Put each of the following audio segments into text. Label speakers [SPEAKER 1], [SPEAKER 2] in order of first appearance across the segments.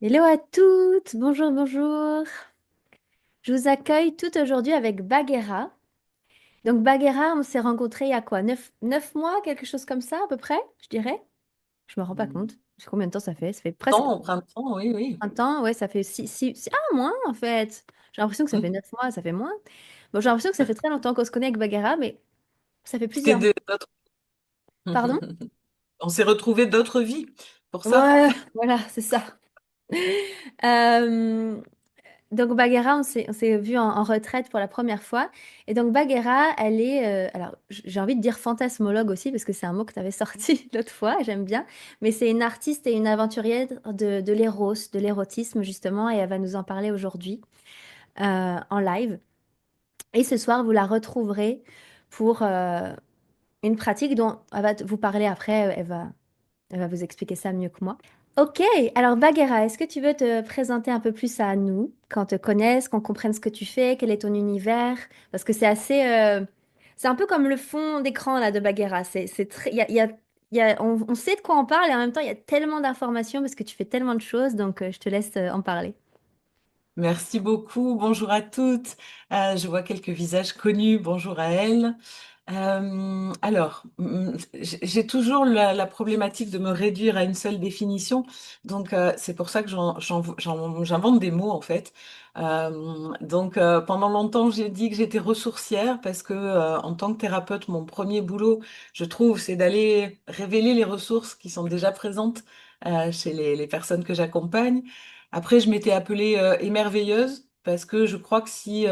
[SPEAKER 1] Hello à toutes, bonjour, bonjour. Je vous accueille toutes aujourd'hui avec Bagheera. Donc Bagheera, on s'est rencontrés il y a quoi? Neuf mois, quelque chose comme ça à peu près, je dirais. Je me rends pas compte. Je sais combien de temps ça fait? Ça fait presque
[SPEAKER 2] Au printemps, oui, oui.
[SPEAKER 1] un temps, ouais, ça fait Ah, moins en fait. J'ai l'impression que ça fait
[SPEAKER 2] Mhm.
[SPEAKER 1] 9 mois, ça fait moins. Bon, j'ai l'impression que ça fait très longtemps qu'on se connaît avec Bagheera, mais ça fait
[SPEAKER 2] C'était
[SPEAKER 1] plusieurs.
[SPEAKER 2] d'autres.
[SPEAKER 1] Pardon?
[SPEAKER 2] On s'est retrouvés d'autres vies pour ça.
[SPEAKER 1] Ouais, voilà, c'est ça. Euh, Donc Bagheera, on s'est vu en retraite pour la première fois. Et donc Bagheera, elle est, alors j'ai envie de dire fantasmologue aussi, parce que c'est un mot que tu avais sorti l'autre fois, j'aime bien. Mais c'est une artiste et une aventurière de l'éros, de l'érotisme justement, et elle va nous en parler aujourd'hui en live. Et ce soir, vous la retrouverez pour une pratique dont elle va vous parler après, elle va vous expliquer ça mieux que moi. Ok, alors Bagheera, est-ce que tu veux te présenter un peu plus à nous, qu'on te connaisse, qu'on comprenne ce que tu fais, quel est ton univers? Parce que c'est assez, c'est un peu comme le fond d'écran là de Bagheera. C'est très, on sait de quoi on parle et en même temps il y a tellement d'informations parce que tu fais tellement de choses, donc je te laisse en parler.
[SPEAKER 2] Merci beaucoup. Bonjour à toutes. Je vois quelques visages connus. Bonjour à elles. J'ai toujours la problématique de me réduire à une seule définition. Donc, c'est pour ça que j'invente des mots, en fait. Pendant longtemps, j'ai dit que j'étais ressourcière parce que, en tant que thérapeute, mon premier boulot, je trouve, c'est d'aller révéler les ressources qui sont déjà présentes, chez les personnes que j'accompagne. Après, je m'étais appelée, émerveilleuse parce que je crois que si,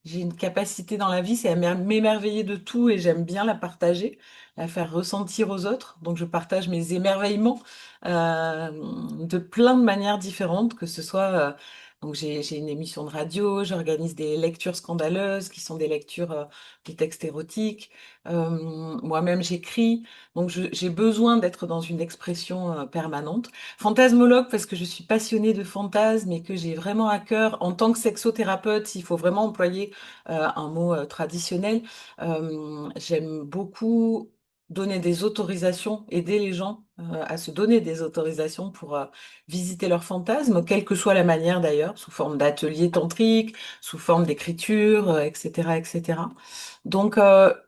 [SPEAKER 2] j'ai une capacité dans la vie, c'est à m'émerveiller de tout et j'aime bien la partager, la faire ressentir aux autres. Donc je partage mes émerveillements, de plein de manières différentes, que ce soit, donc j'ai une émission de radio, j'organise des lectures scandaleuses qui sont des lectures, de textes érotiques. Moi-même j'écris, donc j'ai besoin d'être dans une expression, permanente. Fantasmologue parce que je suis passionnée de fantasmes et que j'ai vraiment à cœur, en tant que sexothérapeute, il faut vraiment employer, un mot, traditionnel. J'aime beaucoup donner des autorisations, aider les gens, à se donner des autorisations pour, visiter leurs fantasmes, quelle que soit la manière d'ailleurs, sous forme d'ateliers tantriques, sous forme d'écriture, etc., etc. Donc,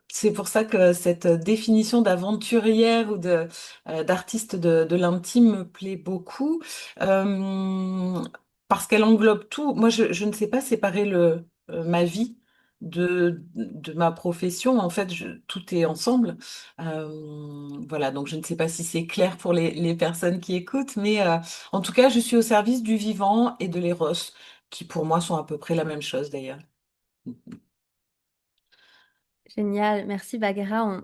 [SPEAKER 2] c'est pour ça que cette définition d'aventurière ou d'artiste de l'intime me plaît beaucoup, euh, parce qu'elle englobe tout. Moi, je ne sais pas séparer ma vie de ma profession. En fait, tout est ensemble. Voilà, donc je ne sais pas si c'est clair pour les personnes qui écoutent, mais, en tout cas, je suis au service du vivant et de l'éros, qui pour moi sont à peu près la même chose d'ailleurs.
[SPEAKER 1] Génial, merci Bagheera.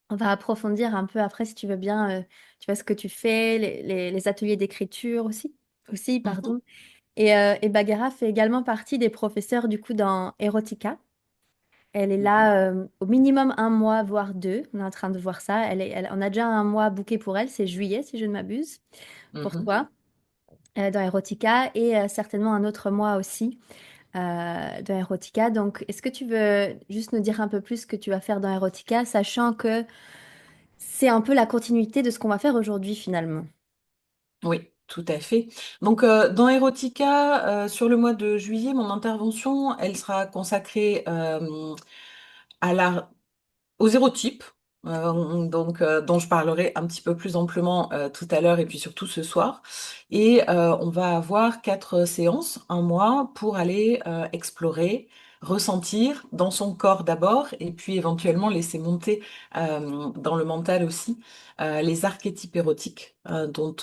[SPEAKER 1] On va approfondir un peu après si tu veux bien, tu vois ce que tu fais, les ateliers d'écriture aussi,
[SPEAKER 2] Mhm,
[SPEAKER 1] pardon. Et Bagheera fait également partie des professeurs du coup dans Erotica. Elle est
[SPEAKER 2] mhm,
[SPEAKER 1] là au minimum un mois, voire deux. On est en train de voir ça. On a déjà un mois booké pour elle, c'est juillet si je ne m'abuse, pour
[SPEAKER 2] mhm.
[SPEAKER 1] toi, dans Erotica, et certainement un autre mois aussi dans Erotica. Donc, est-ce que tu veux juste nous dire un peu plus ce que tu vas faire dans Erotica, sachant que c'est un peu la continuité de ce qu'on va faire aujourd'hui finalement?
[SPEAKER 2] Oui, tout à fait. Donc, dans Erotica, sur le mois de juillet, mon intervention, elle sera consacrée, à la aux hérotypes, dont je parlerai un petit peu plus amplement, tout à l'heure et puis surtout ce soir. Et, on va avoir 4 séances, un mois, pour aller, explorer, ressentir dans son corps d'abord, et puis éventuellement laisser monter, dans le mental aussi, les archétypes érotiques, dont,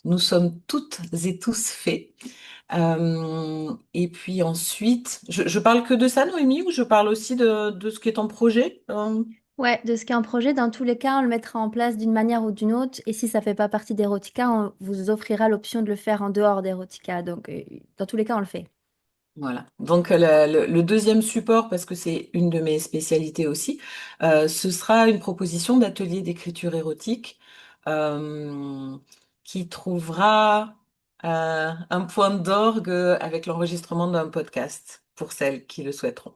[SPEAKER 2] nous sommes toutes et tous faits. Et puis ensuite, je parle que de ça, Noémie, ou je parle aussi de ce qui est en projet?
[SPEAKER 1] Ouais, de ce qui est un projet, dans tous les cas, on le mettra en place d'une manière ou d'une autre. Et si ça fait pas partie d'Erotica, on vous offrira l'option de le faire en dehors d'Erotica. Donc, dans tous les cas, on le fait.
[SPEAKER 2] Voilà. Donc, le deuxième support, parce que c'est une de mes spécialités aussi, ce sera une proposition d'atelier d'écriture érotique, euh, qui trouvera, un point d'orgue avec l'enregistrement d'un podcast pour celles qui le souhaiteront.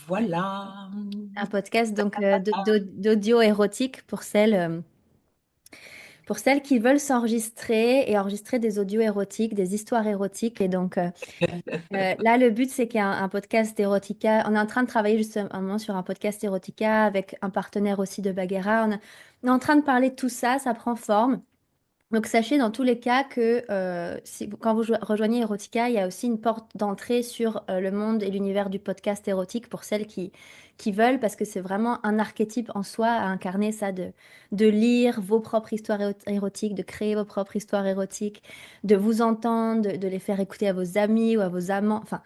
[SPEAKER 2] Voilà.
[SPEAKER 1] Un podcast donc d'audio érotique pour celles pour celles qui veulent s'enregistrer et enregistrer des audios érotiques, des histoires érotiques. Et donc, là, le but, c'est qu'il y ait un podcast Erotica. On est en train de travailler justement sur un podcast Erotica avec un partenaire aussi de Baguera. On est en train de parler de tout ça, ça prend forme. Donc, sachez dans tous les cas que quand vous rejoignez Erotica, il y a aussi une porte d'entrée sur le monde et l'univers du podcast érotique pour celles qui veulent, parce que c'est vraiment un archétype en soi à incarner ça, de lire vos propres histoires érotiques, de créer vos propres histoires érotiques, de vous entendre, de les faire écouter à vos amis ou à vos amants. Enfin,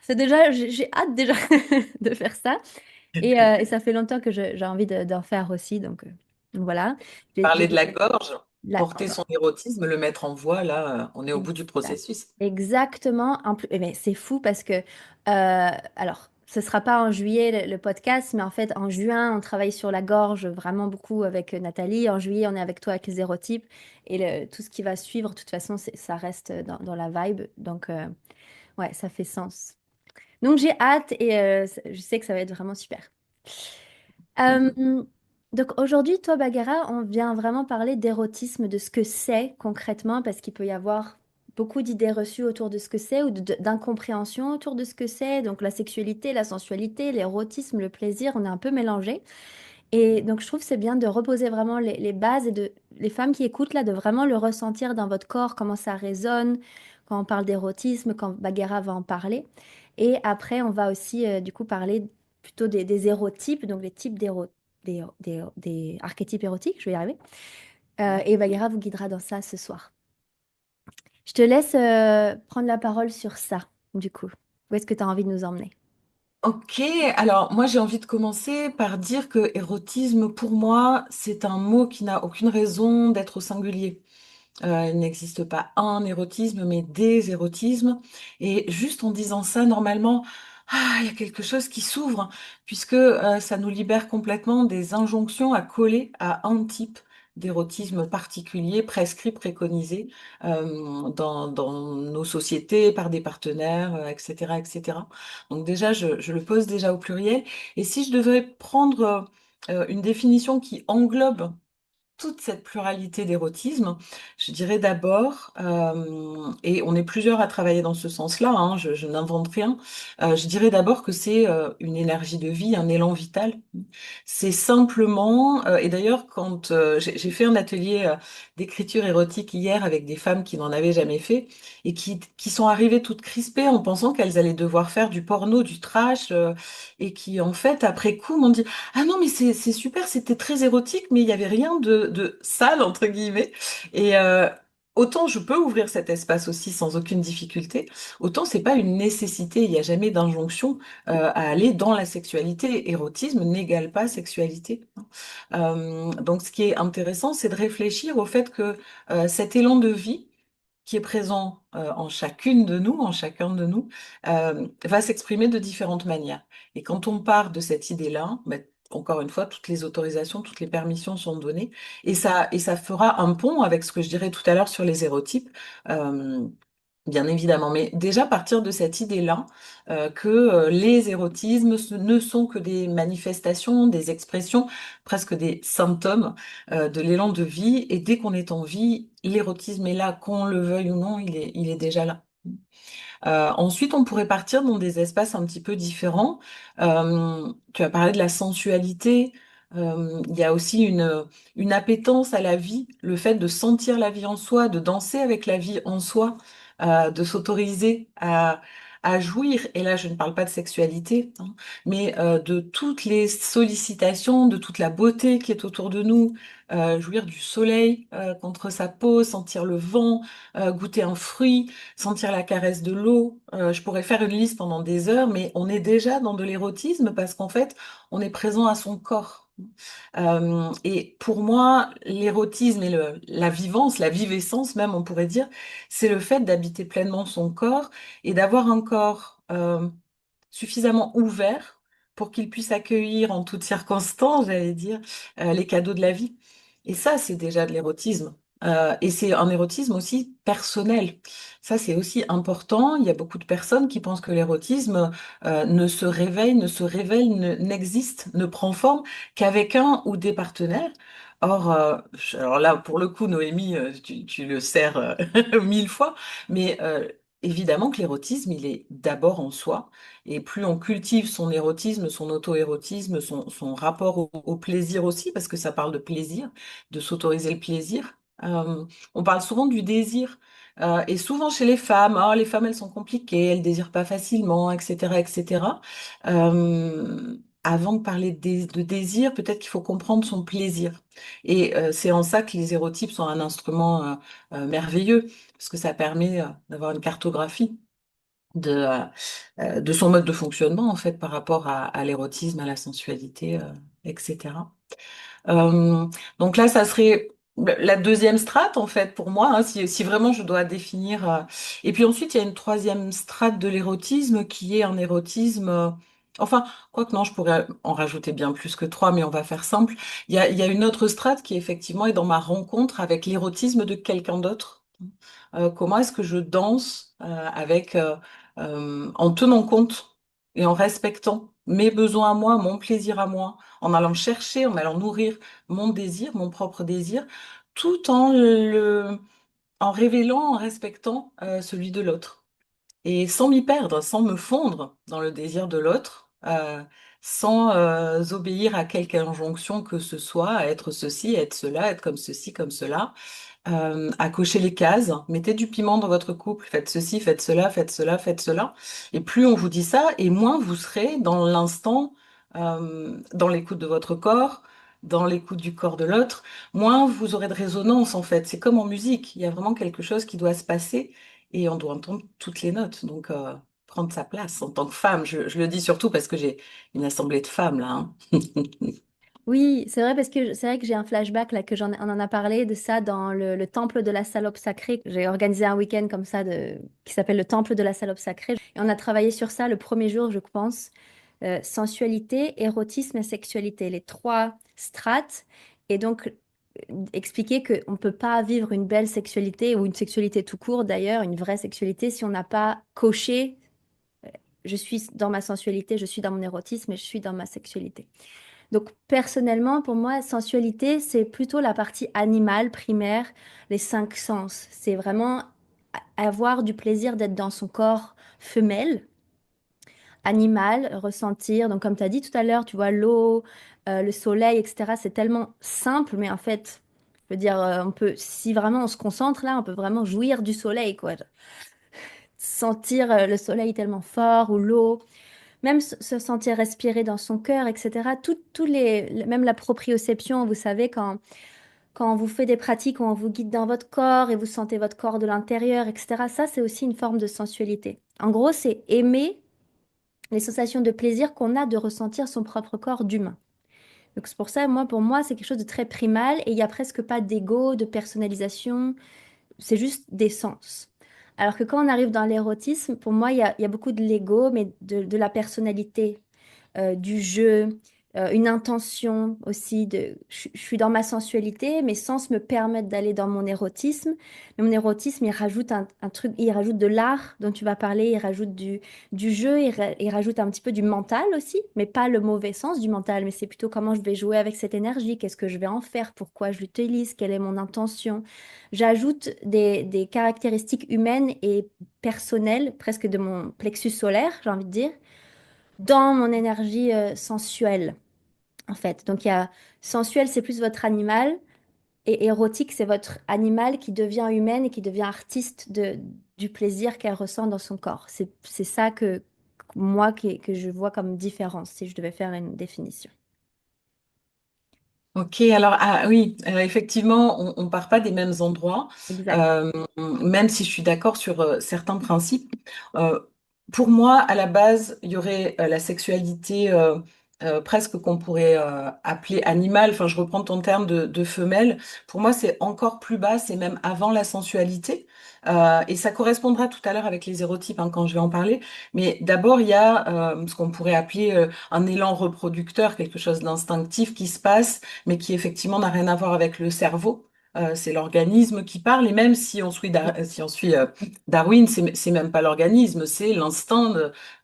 [SPEAKER 1] c'est déjà, j'ai hâte déjà de faire ça. Et ça fait longtemps que j'ai envie d'en faire aussi. Donc voilà.
[SPEAKER 2] Parler de la gorge,
[SPEAKER 1] La-
[SPEAKER 2] porter son érotisme, le mettre en voix, là, on est au bout du
[SPEAKER 1] Exact.
[SPEAKER 2] processus.
[SPEAKER 1] Exactement. En plus, eh ben, c'est fou parce que, alors, ce sera pas en juillet le podcast, mais en fait, en juin, on travaille sur la gorge vraiment beaucoup avec Nathalie. En juillet, on est avec toi avec les érotypes. Et tout ce qui va suivre, de toute façon, ça reste dans la vibe. Donc, ouais, ça fait sens. Donc, j'ai hâte et je sais que ça va être vraiment super. Euh, donc aujourd'hui, toi, Bagara, on vient vraiment parler d'érotisme, de ce que c'est concrètement, parce qu'il peut y avoir beaucoup d'idées reçues autour de ce que c'est ou d'incompréhension autour de ce que c'est. Donc la sexualité, la sensualité, l'érotisme, le plaisir, on est un peu mélangés. Et donc je trouve que c'est bien de reposer vraiment les bases et de les femmes qui écoutent là, de vraiment le ressentir dans votre corps, comment ça résonne quand on parle d'érotisme, quand Bagheera va en parler. Et après, on va aussi du coup parler plutôt des érotypes, donc les types des archétypes érotiques, je vais y arriver. Et Bagheera vous guidera dans ça ce soir. Je te laisse prendre la parole sur ça, du coup. Où est-ce que tu as envie de nous emmener?
[SPEAKER 2] Ok, alors moi j'ai envie de commencer par dire que érotisme, pour moi, c'est un mot qui n'a aucune raison d'être au singulier. Il n'existe pas un érotisme, mais des érotismes. Et juste en disant ça, normalement, il y a quelque chose qui s'ouvre, puisque ça nous libère complètement des injonctions à coller à un type d'érotisme particulier, prescrit, préconisé dans nos sociétés, par des partenaires, etc., etc. Donc déjà, je le pose déjà au pluriel. Et si je devais prendre une définition qui englobe toute cette pluralité d'érotisme, je dirais d'abord, et on est plusieurs à travailler dans ce sens-là, hein, je n'invente rien, je dirais d'abord que c'est une énergie de vie, un élan vital. C'est simplement, et d'ailleurs quand j'ai fait un atelier d'écriture érotique hier avec des femmes qui n'en avaient jamais fait et qui sont arrivées toutes crispées en pensant qu'elles allaient devoir faire du porno, du trash, et qui en fait après coup m'ont dit ah non, mais c'est super, c'était très érotique, mais il n'y avait rien de sale, entre guillemets. Et autant je peux ouvrir cet espace aussi sans aucune difficulté, autant c'est pas une nécessité, il n'y a jamais d'injonction à aller dans la sexualité. Érotisme n'égale pas sexualité. Donc ce qui est intéressant, c'est de réfléchir au fait que cet élan de vie, qui est présent en chacune de nous, en chacun de nous, va s'exprimer de différentes manières. Et quand on part de cette idée-là, ben, encore une fois, toutes les autorisations, toutes les permissions sont données, et ça fera un pont avec ce que je dirais tout à l'heure sur les hérotypes. euh, Bien évidemment, mais déjà partir de cette idée-là, que les érotismes ne sont que des manifestations, des expressions, presque des symptômes de l'élan de vie, et dès qu'on est en vie, l'érotisme est là, qu'on le veuille ou non, il est déjà là. Ensuite, on pourrait partir dans des espaces un petit peu différents. Tu as parlé de la sensualité. Il y a aussi une appétence à la vie, le fait de sentir la vie en soi, de danser avec la vie en soi, de s'autoriser à jouir. Et là, je ne parle pas de sexualité, hein, mais de toutes les sollicitations, de toute la beauté qui est autour de nous, jouir du soleil contre sa peau, sentir le vent, goûter un fruit, sentir la caresse de l'eau. Je pourrais faire une liste pendant des heures, mais on est déjà dans de l'érotisme parce qu'en fait, on est présent à son corps. Et pour moi, l'érotisme et la vivance, la vivescence même, on pourrait dire, c'est le fait d'habiter pleinement son corps et d'avoir un corps suffisamment ouvert pour qu'il puisse accueillir en toutes circonstances, j'allais dire, les cadeaux de la vie. Et ça, c'est déjà de l'érotisme. Et c'est un érotisme aussi personnel. Ça, c'est aussi important. Il y a beaucoup de personnes qui pensent que l'érotisme ne se réveille, n'existe, ne prend forme qu'avec un ou des partenaires. Or, alors là, pour le coup, Noémie, tu le sers 1000 fois, mais évidemment que l'érotisme, il est d'abord en soi, et plus on cultive son érotisme, son auto-érotisme, son rapport au plaisir aussi, parce que ça parle de plaisir, de s'autoriser le plaisir. On parle souvent du désir, et souvent chez les femmes, ah, les femmes, elles sont compliquées, elles désirent pas facilement, etc., etc. Avant de parler de désir, peut-être qu'il faut comprendre son plaisir. Et c'est en ça que les hérotypes sont un instrument merveilleux, parce que ça permet d'avoir une cartographie de son mode de fonctionnement, en fait, par rapport à l'érotisme, à la sensualité, etc. Euh, donc là, ça serait la deuxième strate, en fait, pour moi, hein, si vraiment je dois définir. Et puis ensuite, il y a une troisième strate de l'érotisme qui est un érotisme. Enfin, quoique non, je pourrais en rajouter bien plus que trois, mais on va faire simple. Il y a une autre strate qui, effectivement, est dans ma rencontre avec l'érotisme de quelqu'un d'autre. Comment est-ce que je danse en tenant compte et en respectant mes besoins à moi, mon plaisir à moi, en allant chercher, en allant nourrir mon désir, mon propre désir, tout en révélant, en respectant celui de l'autre. Et sans m'y perdre, sans me fondre dans le désir de l'autre, sans obéir à quelque injonction que ce soit, à être ceci, à être cela, à être comme ceci, comme cela, à cocher les cases. Mettez du piment dans votre couple, faites ceci, faites cela, faites cela, faites cela. Et plus on vous dit ça, et moins vous serez dans l'instant, dans l'écoute de votre corps, dans l'écoute du corps de l'autre, moins vous aurez de résonance en fait. C'est comme en musique, il y a vraiment quelque chose qui doit se passer et on doit entendre toutes les notes. Donc, prendre sa place en tant que femme, je le dis surtout parce que j'ai une assemblée de femmes là, hein.
[SPEAKER 1] Oui, c'est vrai parce que c'est vrai que j'ai un flashback là que on en a parlé de ça dans le temple de la salope sacrée. J'ai organisé un week-end comme ça qui s'appelle le temple de la salope sacrée et on a travaillé sur ça le premier jour, je pense. Sensualité, érotisme et sexualité, les trois strates. Et donc expliquer qu'on ne peut pas vivre une belle sexualité ou une sexualité tout court d'ailleurs, une vraie sexualité si on n'a pas coché. Je suis dans ma sensualité, je suis dans mon érotisme et je suis dans ma sexualité. Donc personnellement, pour moi, sensualité, c'est plutôt la partie animale, primaire, les cinq sens. C'est vraiment avoir du plaisir d'être dans son corps femelle, animal, ressentir. Donc comme tu as dit tout à l'heure, tu vois, l'eau, le soleil, etc. C'est tellement simple, mais en fait, je veux dire, on peut, si vraiment on se concentre là, on peut vraiment jouir du soleil, quoi. Sentir le soleil tellement fort ou l'eau. Même se sentir respirer dans son cœur, etc. Même la proprioception, vous savez, quand on vous fait des pratiques où on vous guide dans votre corps et vous sentez votre corps de l'intérieur, etc. Ça, c'est aussi une forme de sensualité. En gros, c'est aimer les sensations de plaisir qu'on a de ressentir son propre corps d'humain. Donc c'est pour ça, moi, pour moi, c'est quelque chose de très primal et il n'y a presque pas d'ego, de personnalisation, c'est juste des sens. Alors que quand on arrive dans l'érotisme, pour moi, il y a beaucoup de l'ego, mais de la personnalité, du jeu, une intention aussi je suis dans ma sensualité, mes sens me permettent d'aller dans mon érotisme. Mais mon érotisme, il rajoute un truc, il rajoute de l'art dont tu vas parler, il rajoute du jeu, il rajoute un petit peu du mental aussi, mais pas le mauvais sens du mental, mais c'est plutôt comment je vais jouer avec cette énergie, qu'est-ce que je vais en faire, pourquoi je l'utilise, quelle est mon intention. J'ajoute des caractéristiques humaines et personnelles, presque de mon plexus solaire, j'ai envie de dire, dans mon énergie sensuelle, en fait. Donc, il y a sensuel, c'est plus votre animal, et érotique, c'est votre animal qui devient humaine et qui devient artiste du plaisir qu'elle ressent dans son corps. C'est ça moi, que je vois comme différence, si je devais faire une définition.
[SPEAKER 2] Ok, alors oui, effectivement, on part pas des mêmes endroits,
[SPEAKER 1] Exact.
[SPEAKER 2] même si je suis d'accord sur certains principes. Euh, pour moi, à la base, il y aurait la sexualité presque qu'on pourrait appeler animale. Enfin, je reprends ton terme de femelle. Pour moi, c'est encore plus bas, c'est même avant la sensualité. Et ça correspondra tout à l'heure avec les érotypes hein, quand je vais en parler. Mais d'abord, il y a ce qu'on pourrait appeler un élan reproducteur, quelque chose d'instinctif qui se passe mais qui effectivement n'a rien à voir avec le cerveau. C'est l'organisme qui parle, et même si on suit, si on suit Darwin, c'est même pas l'organisme, c'est l'instinct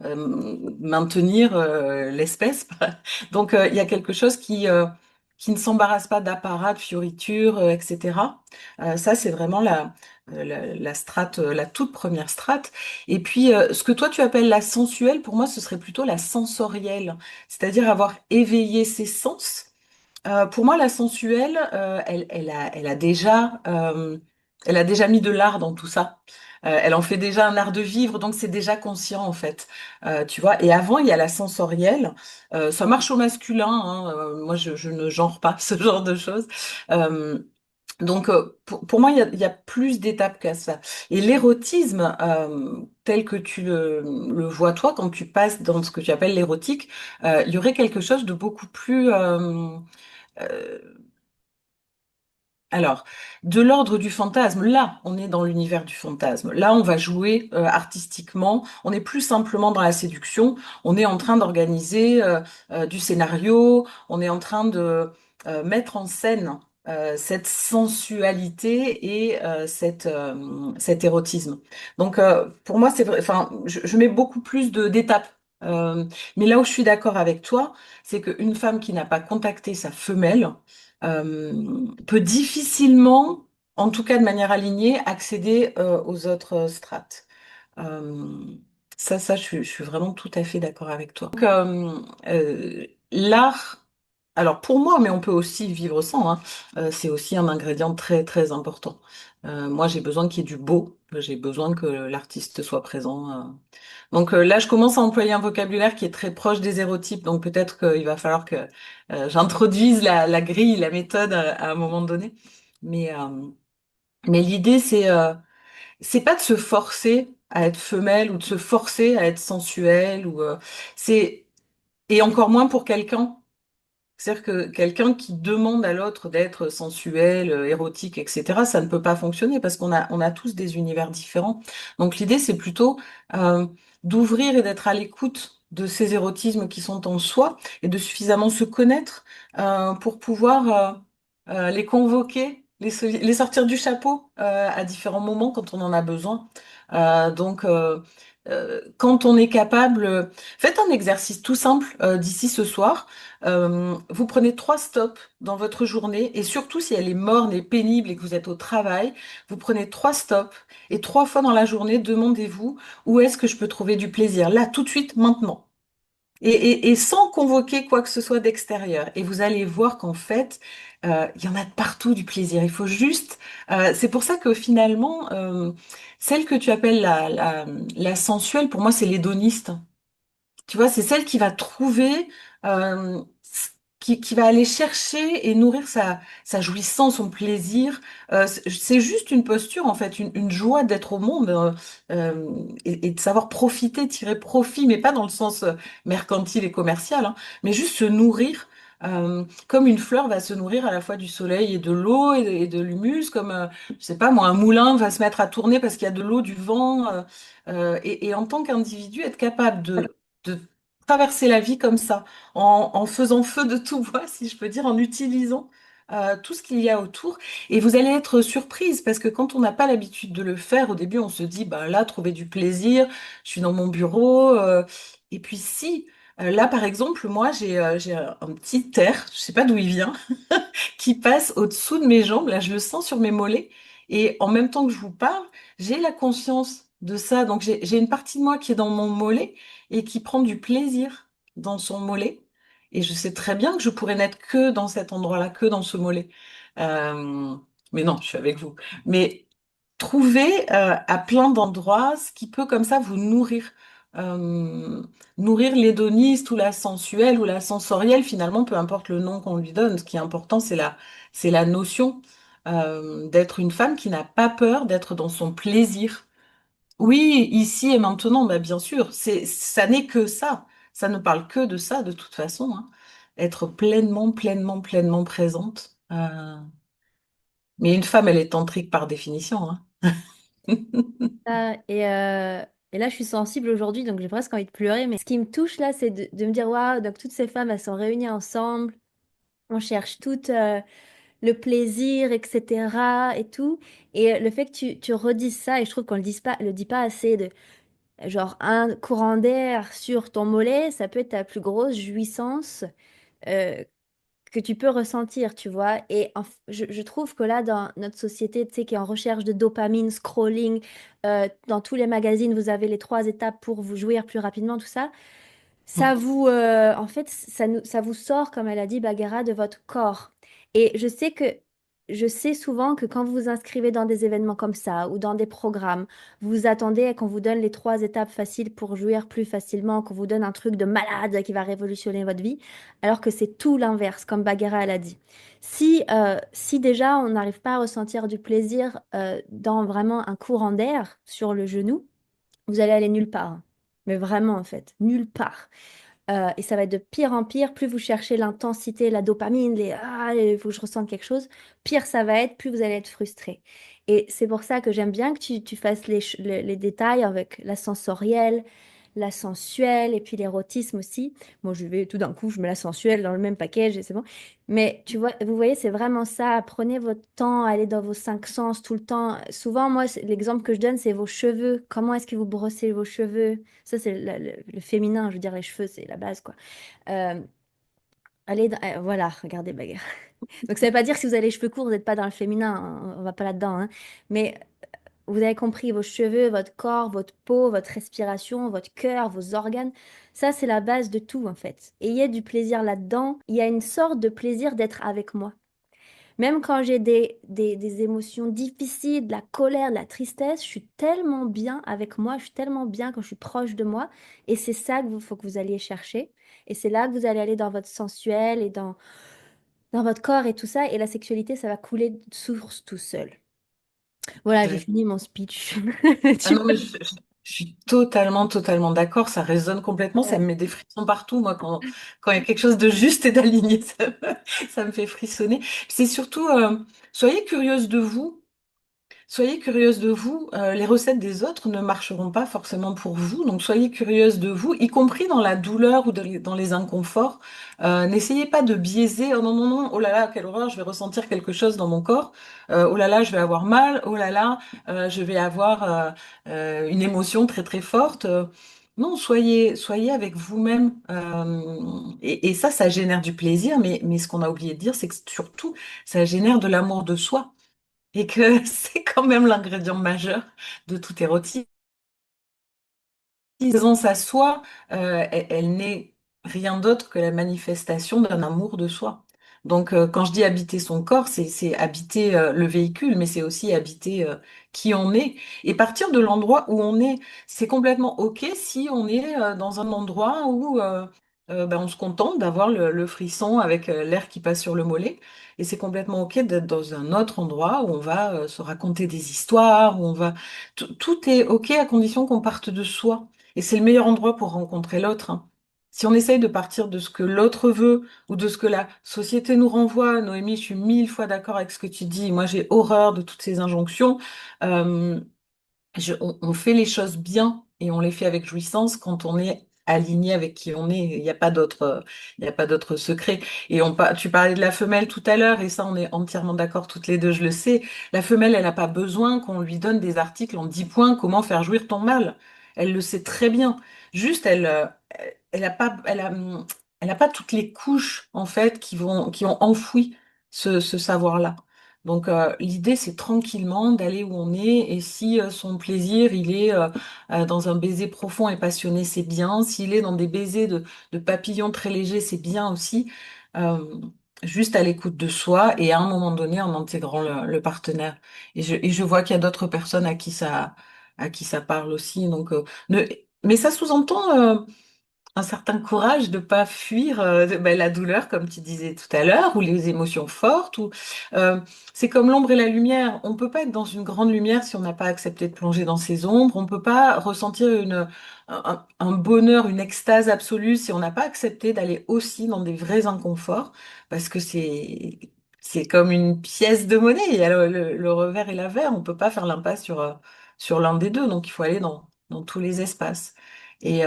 [SPEAKER 2] de maintenir l'espèce. Donc il y a quelque chose qui ne s'embarrasse pas d'apparat, de fioritures, etc. Ça, c'est vraiment la strate, la toute première strate. Et puis, ce que toi tu appelles la sensuelle, pour moi, ce serait plutôt la sensorielle, c'est-à-dire avoir éveillé ses sens. Pour moi, la sensuelle, elle a déjà mis de l'art dans tout ça. Elle en fait déjà un art de vivre, donc c'est déjà conscient en fait. Tu vois. Et avant, il y a la sensorielle. Ça marche au masculin, hein. Moi, je ne genre pas ce genre de choses. Euh, pour moi, il y a plus d'étapes qu'à ça. Et l'érotisme, tel que tu le vois toi, quand tu passes dans ce que tu appelles l'érotique, il y aurait quelque chose de beaucoup plus euh, alors, de l'ordre du fantasme, là, on est dans l'univers du fantasme. Là, on va jouer artistiquement. On n'est plus simplement dans la séduction. On est en train d'organiser du scénario. On est en train de mettre en scène cette sensualité et cet érotisme. Donc, pour moi, c'est vrai. Enfin, je mets beaucoup plus de d'étapes. Mais là où je suis d'accord avec toi, c'est qu'une femme qui n'a pas contacté sa femelle peut difficilement, en tout cas de manière alignée, accéder aux autres strates. Euh, je suis vraiment tout à fait d'accord avec toi. L'art, alors pour moi, mais on peut aussi vivre sans, hein, c'est aussi un ingrédient très très important. Moi, j'ai besoin qu'il y ait du beau, j'ai besoin que l'artiste soit présent. Là, je commence à employer un vocabulaire qui est très proche des hérotypes, donc peut-être qu'il va falloir que j'introduise la grille, la méthode à un moment donné. Mais, euh, mais l'idée, c'est pas de se forcer à être femelle ou de se forcer à être sensuelle c'est et encore moins pour quelqu'un. C'est-à-dire que quelqu'un qui demande à l'autre d'être sensuel, érotique, etc., ça ne peut pas fonctionner parce on a tous des univers différents. Donc l'idée, c'est plutôt euh, d'ouvrir et d'être à l'écoute de ces érotismes qui sont en soi et de suffisamment se connaître pour pouvoir les convoquer, les sortir du chapeau à différents moments quand on en a besoin. Quand on est capable, faites un exercice tout simple d'ici ce soir. Vous prenez 3 stops dans votre journée et surtout si elle est morne et pénible et que vous êtes au travail, vous prenez 3 stops et 3 fois dans la journée, demandez-vous où est-ce que je peux trouver du plaisir, là, tout de suite, maintenant. Et sans convoquer quoi que ce soit d'extérieur. Et vous allez voir qu'en fait, il y en a de partout du plaisir. Il faut juste... c'est pour ça que finalement, celle que tu appelles la sensuelle, pour moi, c'est l'hédoniste. Tu vois, c'est celle qui va trouver, euh, qui va aller chercher et nourrir sa jouissance, son plaisir. C'est juste une posture, en fait, une joie d'être au monde et de savoir profiter, tirer profit, mais pas dans le sens mercantile et commercial, hein, mais juste se nourrir. Comme une fleur va se nourrir à la fois du soleil et de l'eau et de l'humus, comme, je sais pas moi, un moulin va se mettre à tourner parce qu'il y a de l'eau, du vent, et en tant qu'individu, être capable de traverser la vie comme ça, en faisant feu de tout bois, si je peux dire, en utilisant tout ce qu'il y a autour. Et vous allez être surprise parce que quand on n'a pas l'habitude de le faire, au début, on se dit, bah là, trouver du plaisir, je suis dans mon bureau. Et puis si, là, par exemple, moi, j'ai un petit air, je sais pas d'où il vient, qui passe au-dessous de mes jambes. Là, je le sens sur mes mollets. Et en même temps que je vous parle, j'ai la conscience de ça. Donc, j'ai une partie de moi qui est dans mon mollet et qui prend du plaisir dans son mollet. Et je sais très bien que je pourrais n'être que dans cet endroit-là, que dans ce mollet. Euh, mais non, je suis avec vous. Mais trouver à plein d'endroits ce qui peut comme ça vous nourrir. Euh, Nourrir l'hédoniste ou la sensuelle ou la sensorielle, finalement, peu importe le nom qu'on lui donne. Ce qui est important, c'est la notion d'être une femme qui n'a pas peur d'être dans son plaisir. Oui, ici et maintenant, bah, bien sûr, ça n'est que ça. Ça ne parle que de ça, de toute façon, hein. Être pleinement, pleinement, pleinement présente. Mais une femme, elle est tantrique par définition, hein.
[SPEAKER 1] Ah, et là, je suis sensible aujourd'hui, donc j'ai presque envie de pleurer. Mais ce qui me touche là, c'est de me dire, waouh, donc toutes ces femmes, elles sont réunies ensemble. On cherche tout le plaisir, etc. et tout. Et le fait que tu redises ça, et je trouve qu'on le dit pas assez, de genre un courant d'air sur ton mollet, ça peut être ta plus grosse jouissance. euh, que tu peux ressentir, tu vois. Et je trouve que là, dans notre société, tu sais, qui est en recherche de dopamine, scrolling, dans tous les magazines, vous avez les trois étapes pour vous jouir plus rapidement, tout ça. Ça vous, en fait, ça vous sort, comme elle a dit, Bagheera, de votre corps. Et je sais souvent que quand vous vous inscrivez dans des événements comme ça ou dans des programmes, vous vous attendez à qu'on vous donne les trois étapes faciles pour jouir plus facilement, qu'on vous donne un truc de malade qui va révolutionner votre vie, alors que c'est tout l'inverse, comme Bagheera, elle a dit. Si déjà on n'arrive pas à ressentir du plaisir dans vraiment un courant d'air sur le genou, vous allez aller nulle part, hein. Mais vraiment, en fait, nulle part. Et ça va être de pire en pire. Plus vous cherchez l'intensité, la dopamine, il faut que je ressente quelque chose, pire ça va être, plus vous allez être frustré. Et c'est pour ça que j'aime bien que tu fasses les détails avec la sensorielle, la sensuelle et puis l'érotisme aussi. Moi, je vais tout d'un coup, je mets la sensuelle dans le même package et c'est bon. Mais tu vois, vous voyez, c'est vraiment ça. Prenez votre temps, allez dans vos cinq sens tout le temps. Souvent, moi, l'exemple que je donne, c'est vos cheveux. Comment est-ce que vous brossez vos cheveux? Ça, c'est le féminin, je veux dire, les cheveux, c'est la base, quoi. Euh, voilà, regardez, bagarre. Donc, ça ne veut pas dire que si vous avez les cheveux courts, vous n'êtes pas dans le féminin, hein, on va pas là-dedans, hein. Mais vous avez compris, vos cheveux, votre corps, votre peau, votre respiration, votre cœur, vos organes, ça, c'est la base de tout, en fait. Et il y a du plaisir là-dedans. Il y a une sorte de plaisir d'être avec moi. Même quand j'ai des émotions difficiles, de la colère, de la tristesse, je suis tellement bien avec moi, je suis tellement bien quand je suis proche de moi. Et c'est ça qu'il faut que vous alliez chercher. Et c'est là que vous allez aller dans votre sensuel et dans votre corps et tout ça. Et la sexualité, ça va couler de source tout seul. Voilà, j'ai
[SPEAKER 2] Ouais.
[SPEAKER 1] fini mon speech.
[SPEAKER 2] Ah
[SPEAKER 1] Tu
[SPEAKER 2] non, mais je suis totalement, totalement d'accord. Ça résonne complètement. Ça
[SPEAKER 1] vois.
[SPEAKER 2] me met des frissons partout, moi, quand il y a quelque chose de juste et d'aligné, ça me fait frissonner. C'est surtout, soyez curieuse de vous. Soyez curieuse de vous. Les recettes des autres ne marcheront pas forcément pour vous. Donc, soyez curieuse de vous, y compris dans la douleur ou dans les inconforts. N'essayez pas de biaiser. Oh non, non, non. Oh là là, quelle horreur. Je vais ressentir quelque chose dans mon corps. Oh là là, je vais avoir mal. Oh là là, je vais avoir une émotion très, très forte. Non, soyez avec vous-même. Et ça génère du plaisir. Mais ce qu'on a oublié de dire, c'est que surtout, ça génère de l'amour de soi et que c'est quand même l'ingrédient majeur de tout érotisme. L'aisance à soi, elle n'est rien d'autre que la manifestation d'un amour de soi. Donc, quand je dis habiter son corps, c'est habiter le véhicule, mais c'est aussi habiter qui on est. Et partir de l'endroit où on est, c'est complètement OK si on est dans un endroit où ben, on se contente d'avoir le frisson avec l'air qui passe sur le mollet. Et c'est complètement OK d'être dans un autre endroit où on va se raconter des histoires, où on va... Tout est OK à condition qu'on parte de soi. Et c'est le meilleur endroit pour rencontrer l'autre, hein. Si on essaye de partir de ce que l'autre veut ou de ce que la société nous renvoie, Noémie, je suis mille fois d'accord avec ce que tu dis. Moi, j'ai horreur de toutes ces injonctions. Euh, on fait les choses bien et on les fait avec jouissance quand on est aligné avec qui on est. Il n'y a pas d'autre secret. Et tu parlais de la femelle tout à l'heure et ça, on est entièrement d'accord toutes les deux, je le sais. La femelle, elle n'a pas besoin qu'on lui donne des articles en 10 points, comment faire jouir ton mâle. Elle le sait très bien. Juste, elle a pas, elle a pas toutes les couches, en fait, qui ont enfoui ce savoir-là. Donc l'idée c'est tranquillement d'aller où on est et si son plaisir il est dans un baiser profond et passionné c'est bien, s'il est dans des baisers de papillons très légers c'est bien aussi. Euh, Juste à l'écoute de soi et à un moment donné en intégrant le partenaire. Et je vois qu'il y a d'autres personnes à qui ça parle aussi. Donc mais ça sous-entend un certain courage de pas fuir ben, la douleur, comme tu disais tout à l'heure, ou les émotions fortes. Euh, c'est comme l'ombre et la lumière. On peut pas être dans une grande lumière si on n'a pas accepté de plonger dans ses ombres. On peut pas ressentir un bonheur, une extase absolue si on n'a pas accepté d'aller aussi dans des vrais inconforts, parce que c'est comme une pièce de monnaie. Il y a le revers et l'avers. On peut pas faire l'impasse sur l'un des deux. Donc il faut aller dans tous les espaces. Et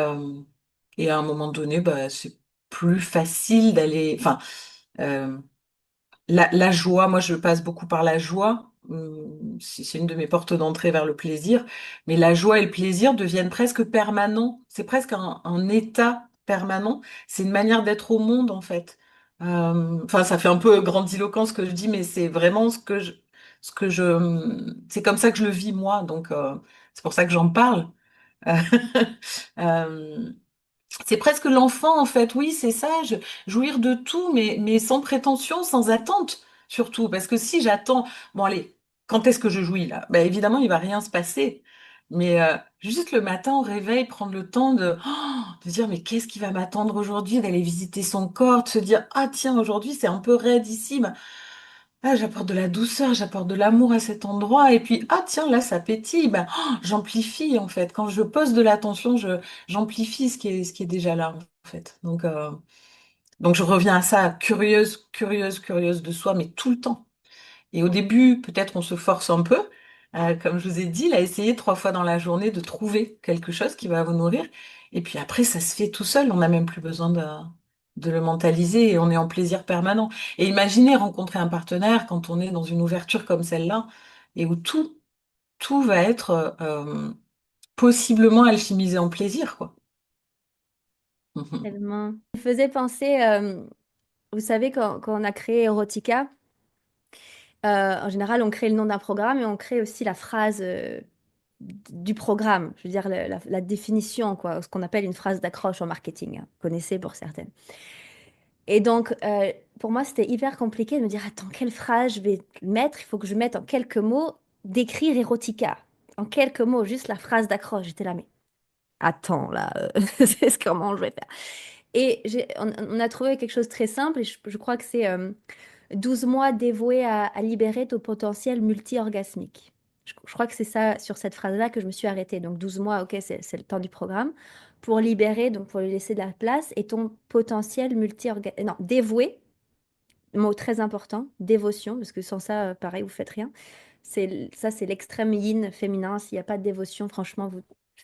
[SPEAKER 2] et à un moment donné, bah, c'est plus facile d'aller. Enfin, euh, la joie, moi je passe beaucoup par la joie. C'est une de mes portes d'entrée vers le plaisir. Mais la joie et le plaisir deviennent presque permanents. C'est presque un état permanent. C'est une manière d'être au monde, en fait. Enfin, ça fait un peu grandiloquent ce que je dis, mais c'est vraiment c'est comme ça que je le vis moi, donc c'est pour ça que j'en parle. Euh, c'est presque l'enfant, en fait. Oui, c'est ça, jouir de tout, mais sans prétention, sans attente, surtout. Parce que si j'attends, bon, allez, quand est-ce que je jouis là? Ben, évidemment, il va rien se passer. Mais juste le matin au réveil, prendre le temps de dire, mais qu'est-ce qui va m'attendre aujourd'hui? D'aller visiter son corps, de se dire, ah tiens, aujourd'hui, c'est un peu raide ici. Ben, ah, j'apporte de la douceur, j'apporte de l'amour à cet endroit. Et puis, ah tiens, là, ça pétille. Ben, j'amplifie, en fait. Quand je pose de l'attention, j'amplifie ce qui est déjà là, en fait. Donc je reviens à ça, curieuse, curieuse, curieuse de soi, mais tout le temps. Et au début, peut-être on se force un peu, comme je vous ai dit, là, essayer 3 fois dans la journée de trouver quelque chose qui va vous nourrir. Et puis après, ça se fait tout seul, on n'a même plus besoin de le mentaliser et on est en plaisir permanent. Et imaginez rencontrer un partenaire quand on est dans une ouverture comme celle-là et où tout va être possiblement alchimisé en plaisir, quoi.
[SPEAKER 1] Tellement. Ça me faisait penser, vous savez, quand on a créé Erotica, en général, on crée le nom d'un programme et on crée aussi la phrase du programme, je veux dire la définition, quoi, ce qu'on appelle une phrase d'accroche en marketing, hein. Vous connaissez pour certaines. Et donc, pour moi, c'était hyper compliqué de me dire, attends, quelle phrase je vais mettre? Il faut que je mette en quelques mots, d'écrire Erotica. En quelques mots, juste la phrase d'accroche. J'étais là, mais attends, là, c'est comment je vais faire? Et on a trouvé quelque chose de très simple, et je crois que c'est 12 mois dévoués à libérer ton potentiel multi-orgasmique. Je crois que c'est ça, sur cette phrase-là, que je me suis arrêtée. Donc 12 mois, ok, c'est le temps du programme. Pour libérer, donc pour lui laisser de la place, et ton potentiel multi-orgasmique. Non, dévoué, mot très important, dévotion, parce que sans ça, pareil, vous faites rien. Ça, c'est l'extrême yin féminin. S'il n'y a pas de dévotion, franchement,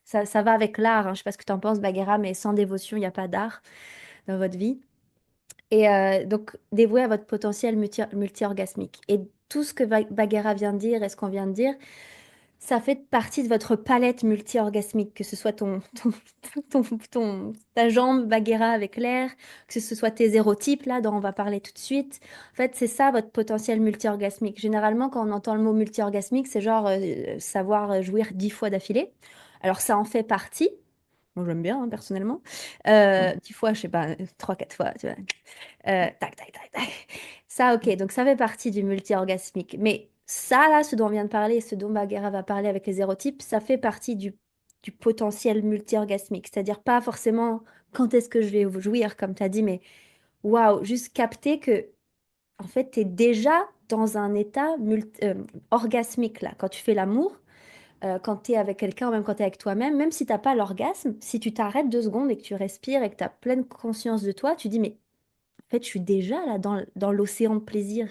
[SPEAKER 1] ça va avec l'art, hein. Je sais pas ce que tu en penses, Bagheera, mais sans dévotion, il n'y a pas d'art dans votre vie. Et donc, dévoué à votre potentiel multi-orgasmique. Et tout ce que Bagheera vient de dire et ce qu'on vient de dire, ça fait partie de votre palette multi-orgasmique, que ce soit ta jambe Bagheera avec l'air, que ce soit tes érotypes, là, dont on va parler tout de suite. En fait, c'est ça votre potentiel multi-orgasmique. Généralement, quand on entend le mot multi-orgasmique, c'est genre savoir jouir 10 fois d'affilée. Alors, ça en fait partie. Moi, j'aime bien, hein, personnellement. 10 fois, je sais pas, 3, 4 fois, tu vois. Tac, tac, tac, tac. Ça, ok, donc ça fait partie du multi-orgasmique. Mais ça, là, ce dont on vient de parler, ce dont Bagheera va parler avec les hérotypes, ça fait partie du potentiel multi-orgasmique. C'est-à-dire pas forcément quand est-ce que je vais jouir, comme tu as dit, mais waouh, juste capter que, en fait, tu es déjà dans un état orgasmique, là. Quand tu fais l'amour, quand tu es avec quelqu'un, ou même quand tu es avec toi-même, même si tu n'as pas l'orgasme, si tu t'arrêtes 2 secondes et que tu respires et que tu as pleine conscience de toi, tu dis, mais en fait, je suis déjà là dans l'océan de plaisir.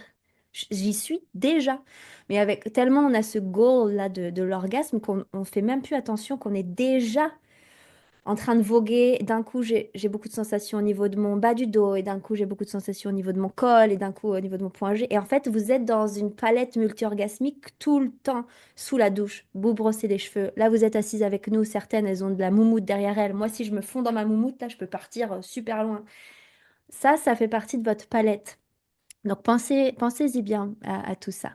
[SPEAKER 1] J'y suis déjà. Mais avec tellement on a ce goal là de l'orgasme qu'on on fait même plus attention qu'on est déjà en train de voguer. D'un coup, j'ai beaucoup de sensations au niveau de mon bas du dos et d'un coup, j'ai beaucoup de sensations au niveau de mon col et d'un coup au niveau de mon point G. Et en fait, vous êtes dans une palette multi-orgasmique tout le temps sous la douche. Vous brossez les cheveux. Là, vous êtes assises avec nous. Certaines, elles ont de la moumoute derrière elles. Moi, si je me fonds dans ma moumoute, là, je peux partir super loin. Ça fait partie de votre palette. Donc pensez-y bien à tout ça.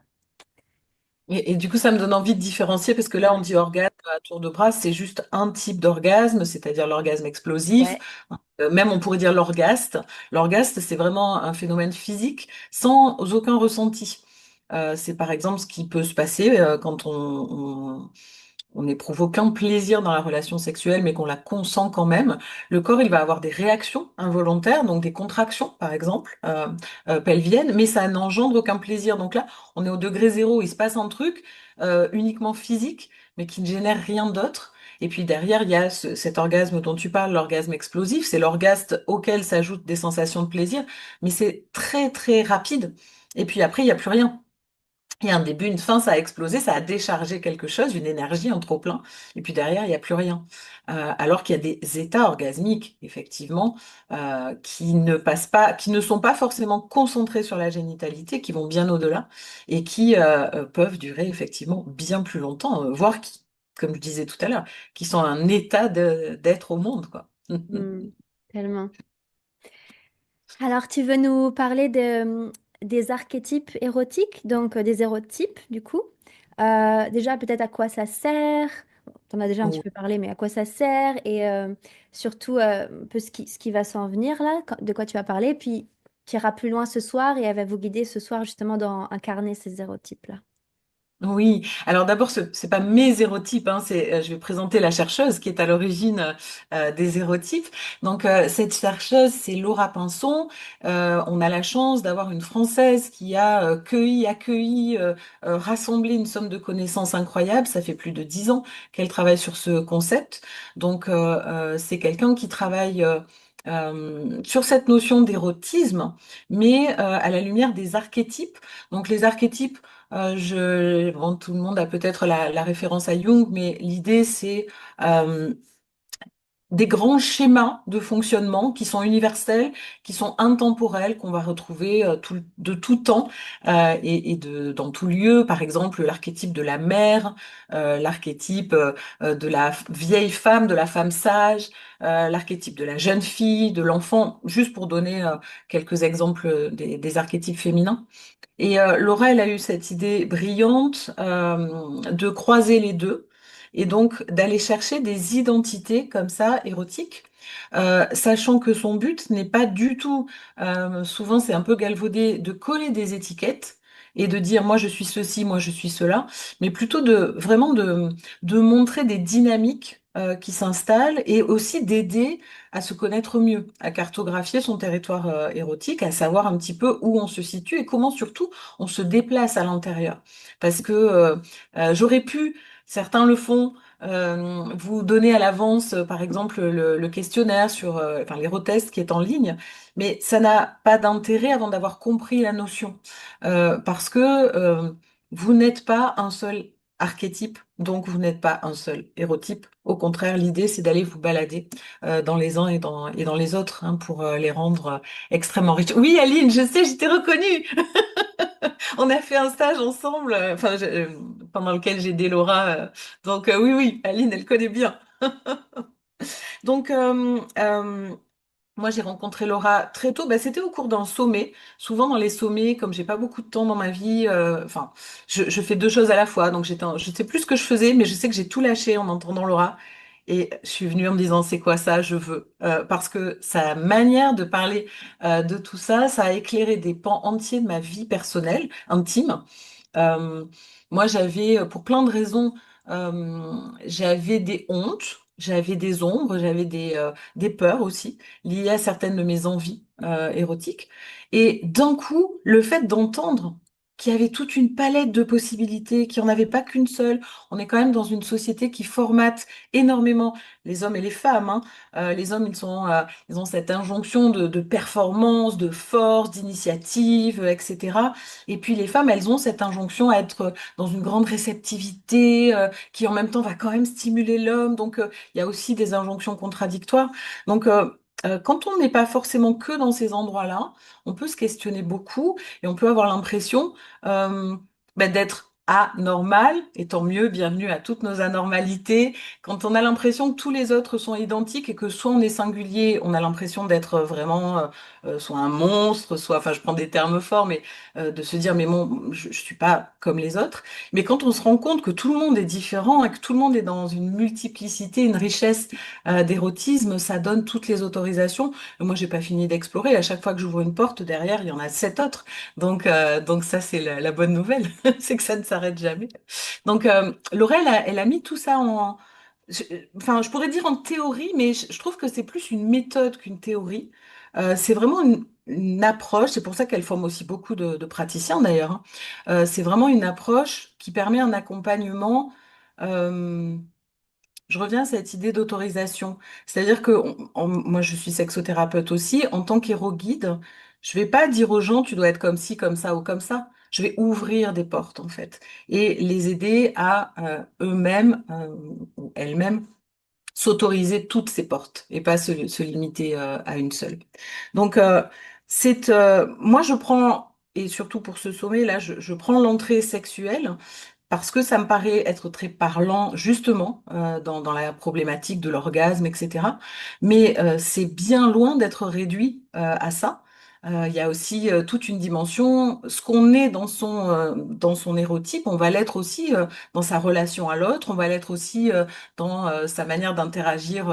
[SPEAKER 2] Et du coup, ça me donne envie de différencier parce que là, on
[SPEAKER 1] Ouais.
[SPEAKER 2] dit orgasme à tour de bras, c'est juste un type d'orgasme, c'est-à-dire l'orgasme explosif.
[SPEAKER 1] Ouais.
[SPEAKER 2] Même on pourrait dire l'orgaste. L'orgaste, c'est vraiment un phénomène physique sans aucun ressenti. C'est par exemple ce qui peut se passer quand on n'éprouve aucun plaisir dans la relation sexuelle, mais qu'on la consent quand même. Le corps, il va avoir des réactions involontaires, donc des contractions, par exemple, pelviennes, mais ça n'engendre aucun plaisir. Donc là, on est au degré zéro. Il se passe un truc uniquement physique, mais qui ne génère rien d'autre. Et puis derrière, il y a cet orgasme dont tu parles, l'orgasme explosif. C'est l'orgasme auquel s'ajoutent des sensations de plaisir, mais c'est très, très rapide. Et puis après, il n'y a plus rien. Il y a un début, une fin, ça a explosé, ça a déchargé quelque chose, une énergie, un trop-plein, et puis derrière, il n'y a plus rien. Alors qu'il y a des états orgasmiques, effectivement, qui ne passent pas, qui ne sont pas forcément concentrés sur la génitalité, qui vont bien au-delà, et qui peuvent durer effectivement bien plus longtemps, voire qui, comme je disais tout à l'heure, qui sont un état d'être au monde, quoi.
[SPEAKER 1] Hmm. Tellement. Alors, tu veux nous parler des archétypes érotiques, donc des érotypes, du coup. Déjà, peut-être à quoi ça sert. Tu en as déjà un petit peu parlé, mais à quoi ça sert et surtout un peu ce qui va s'en venir là, de quoi tu vas parler. Puis, tu iras plus loin ce soir et elle va vous guider ce soir justement dans incarner ces érotypes-là.
[SPEAKER 2] Oui, alors d'abord, c'est pas mes hérotypes, hein, je vais présenter la chercheuse qui est à l'origine des hérotypes. Donc, cette chercheuse, c'est Laura Pinson. On a la chance d'avoir une Française qui a accueilli, rassemblé une somme de connaissances incroyables. Ça fait plus de 10 ans qu'elle travaille sur ce concept. Donc, c'est quelqu'un qui travaille sur cette notion d'érotisme, mais à la lumière des archétypes. Donc, les archétypes, bon, tout le monde a peut-être la référence à Jung, mais l'idée, c'est euh, des grands schémas de fonctionnement qui sont universels, qui sont intemporels, qu'on va retrouver de tout temps dans tout lieu. Par exemple, l'archétype de la mère, l'archétype de la vieille femme, de la femme sage, l'archétype de la jeune fille, de l'enfant, juste pour donner quelques exemples des archétypes féminins. Et Laura, elle a eu cette idée brillante de croiser les deux et donc d'aller chercher des identités comme ça, érotiques, sachant que son but n'est pas du tout, souvent c'est un peu galvaudé, de coller des étiquettes et de dire moi je suis ceci, moi je suis cela, mais plutôt de montrer des dynamiques qui s'installent et aussi d'aider à se connaître mieux, à cartographier son territoire érotique, à savoir un petit peu où on se situe et comment surtout on se déplace à l'intérieur. Parce que j'aurais pu, certains le font, vous donner à l'avance, par exemple, le questionnaire sur enfin, l'érotest qui est en ligne, mais ça n'a pas d'intérêt avant d'avoir compris la notion. Parce que vous n'êtes pas un seul archétype, donc vous n'êtes pas un seul hérotype. Au contraire, l'idée, c'est d'aller vous balader dans les uns et dans les autres hein, pour les rendre extrêmement riches. Oui, Aline, je sais, je t'ai reconnue. On a fait un stage ensemble, pendant lequel j'ai aidé Laura. Donc oui, oui, Aline, elle connaît bien. Donc moi, j'ai rencontré Laura très tôt. Bah, c'était au cours d'un sommet. Souvent dans les sommets, comme j'ai pas beaucoup de temps dans ma vie, enfin, je fais deux choses à la fois. Donc je sais plus ce que je faisais, mais je sais que j'ai tout lâché en entendant Laura. Et je suis venue en me disant, c'est quoi ça? Je veux. Parce que sa manière de parler de tout ça, ça a éclairé des pans entiers de ma vie personnelle, intime. Euh, Moi, pour plein de raisons, j'avais des hontes, j'avais des ombres, j'avais des peurs aussi, liées à certaines de mes envies érotiques. Et d'un coup, le fait d'entendre qu'il y avait toute une palette de possibilités, qu'il n'y en avait pas qu'une seule, on est quand même dans une société qui formate énormément les hommes et les femmes, hein. Les hommes, ils ont cette injonction de performance, de force, d'initiative, etc. Et puis les femmes, elles ont cette injonction à être dans une grande réceptivité, qui en même temps va quand même stimuler l'homme. Donc il y a aussi des injonctions contradictoires. Donc quand on n'est pas forcément que dans ces endroits-là, on peut se questionner beaucoup et on peut avoir l'impression euh, d'être anormal, et tant mieux, bienvenue à toutes nos anormalités. Quand on a l'impression que tous les autres sont identiques et que soit on est singulier, on a l'impression d'être vraiment soit un monstre, soit, enfin je prends des termes forts, mais de se dire mais bon, je suis pas comme les autres. Mais quand on se rend compte que tout le monde est différent et que tout le monde est dans une multiplicité, une richesse d'érotisme, ça donne toutes les autorisations. Et moi, j'ai pas fini d'explorer. À chaque fois que j'ouvre une porte, derrière, il y en a sept autres. Donc ça, c'est la bonne nouvelle, c'est que ça ne s'arrête jamais. Donc, Laurel, elle a mis tout ça je- enfin, je pourrais dire en théorie, mais je trouve que c'est plus une méthode qu'une théorie. C'est vraiment une approche, c'est pour ça qu'elle forme aussi beaucoup de praticiens d'ailleurs, hein. C'est vraiment une approche qui permet un accompagnement. euh, je reviens à cette idée d'autorisation. C'est-à-dire que moi, je suis sexothérapeute aussi. En tant qu'héroguide, je vais pas dire aux gens, tu dois être comme ci, comme ça ou comme ça. Je vais ouvrir des portes, en fait, et les aider à eux-mêmes ou elles-mêmes s'autoriser toutes ces portes et pas se limiter à une seule. Donc, moi, je prends, et surtout pour ce sommet, là, je prends l'entrée sexuelle parce que ça me paraît être très parlant, justement, dans la problématique de l'orgasme, etc. Mais c'est bien loin d'être réduit à ça. Il y a aussi toute une dimension, ce qu'on est dans son hérotype, on va l'être aussi dans sa relation à l'autre, on va l'être aussi dans sa manière d'interagir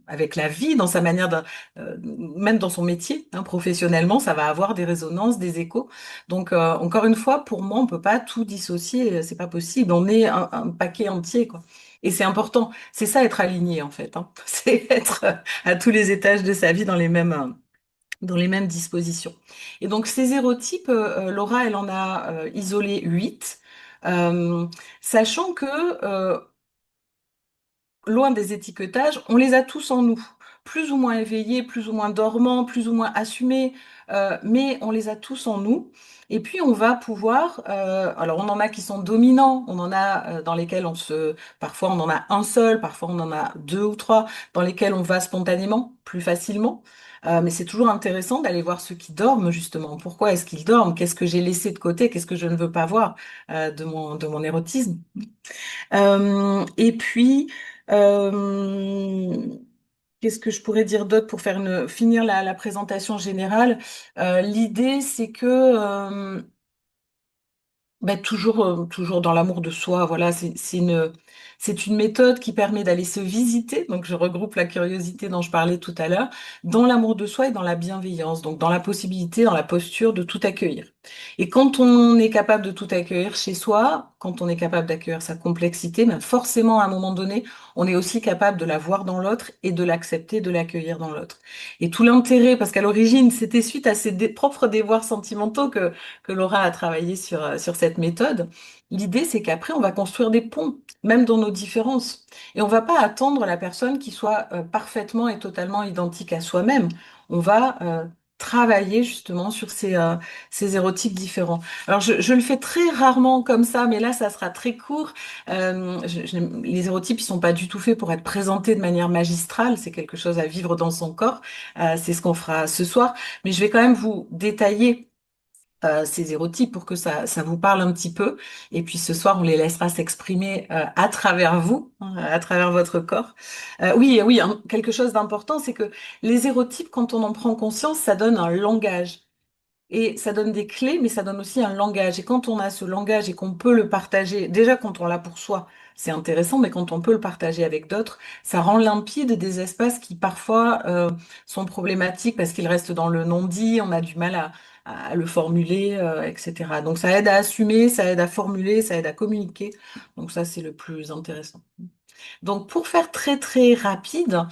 [SPEAKER 2] avec la vie, dans sa manière même dans son métier, hein, professionnellement, ça va avoir des résonances, des échos. Donc, encore une fois, pour moi, on peut pas tout dissocier, c'est pas possible. On est un paquet entier, quoi. Et c'est important. C'est ça être aligné, en fait, hein. C'est être à tous les étages de sa vie dans les mêmes dispositions. Et donc, ces hérotypes, Laura, elle en a isolé 8, euh, sachant que loin des étiquetages, on les a tous en nous, plus ou moins éveillés, plus ou moins dormants, plus ou moins assumés, mais on les a tous en nous. Et puis on va pouvoir, alors on en a qui sont dominants, on en a dans lesquels parfois on en a un seul, parfois on en a deux ou trois, dans lesquels on va spontanément, plus facilement. Mais c'est toujours intéressant d'aller voir ceux qui dorment justement. Pourquoi est-ce qu'ils dorment? Qu'est-ce que j'ai laissé de côté? Qu'est-ce que je ne veux pas voir de mon érotisme? Et puis, euh, qu'est-ce que je pourrais dire d'autre pour finir la présentation générale? L'idée, c'est que toujours dans l'amour de soi, voilà, c'est une méthode qui permet d'aller se visiter. Donc, je regroupe la curiosité dont je parlais tout à l'heure, dans l'amour de soi et dans la bienveillance. Donc, dans la possibilité, dans la posture de tout accueillir. Et quand on est capable de tout accueillir chez soi, quand on est capable d'accueillir sa complexité, ben forcément, à un moment donné, on est aussi capable de la voir dans l'autre et de l'accepter, de l'accueillir dans l'autre. Et tout l'intérêt, parce qu'à l'origine, c'était suite à ses propres déboires sentimentaux que Laura a travaillé sur cette méthode. L'idée, c'est qu'après, on va construire des ponts, même dans nos différences. Et on va pas attendre la personne qui soit parfaitement et totalement identique à soi-même. On va travailler justement sur ces érotypes différents. Alors, je le fais très rarement comme ça, mais là, ça sera très court. Les érotypes, ils sont pas du tout faits pour être présentés de manière magistrale. C'est quelque chose à vivre dans son corps. C'est ce qu'on fera ce soir. Mais je vais quand même vous détailler ces hérotypes pour que ça vous parle un petit peu. Et puis ce soir, on les laissera s'exprimer à travers vous, hein, à travers votre corps. Oui, hein, quelque chose d'important, c'est que les hérotypes, quand on en prend conscience, ça donne un langage. Et ça donne des clés, mais ça donne aussi un langage. Et quand on a ce langage et qu'on peut le partager, déjà quand on l'a pour soi, c'est intéressant, mais quand on peut le partager avec d'autres, ça rend limpide des espaces qui parfois sont problématiques parce qu'ils restent dans le non-dit, on a du mal à le formuler, etc. Donc ça aide à assumer, ça aide à formuler, ça aide à communiquer. Donc ça, c'est le plus intéressant. Donc, pour faire très très rapide,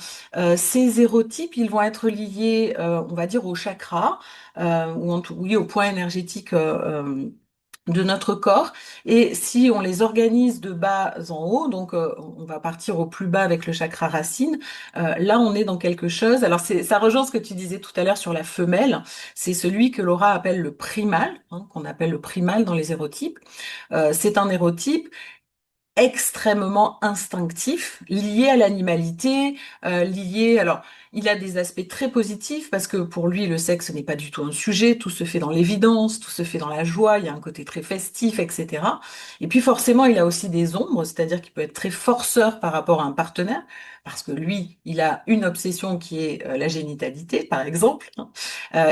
[SPEAKER 2] ces hérotypes, ils vont être liés, on va dire, au chakra, ou oui, au point énergétique de notre corps. Et si on les organise de bas en haut, donc on va partir au plus bas avec le chakra racine, là on est dans quelque chose. Alors ça rejoint ce que tu disais tout à l'heure sur la femelle. C'est celui que Laura appelle le primal, hein, qu'on appelle le primal dans les hérotypes. C'est un hérotype extrêmement instinctif, lié à l'animalité, alors, il a des aspects très positifs parce que pour lui, le sexe n'est pas du tout un sujet, tout se fait dans l'évidence, tout se fait dans la joie, il y a un côté très festif, etc. Et puis forcément, il a aussi des ombres, c'est-à-dire qu'il peut être très forceur par rapport à un partenaire, parce que lui, il a une obsession qui est la génitalité, par exemple, hein.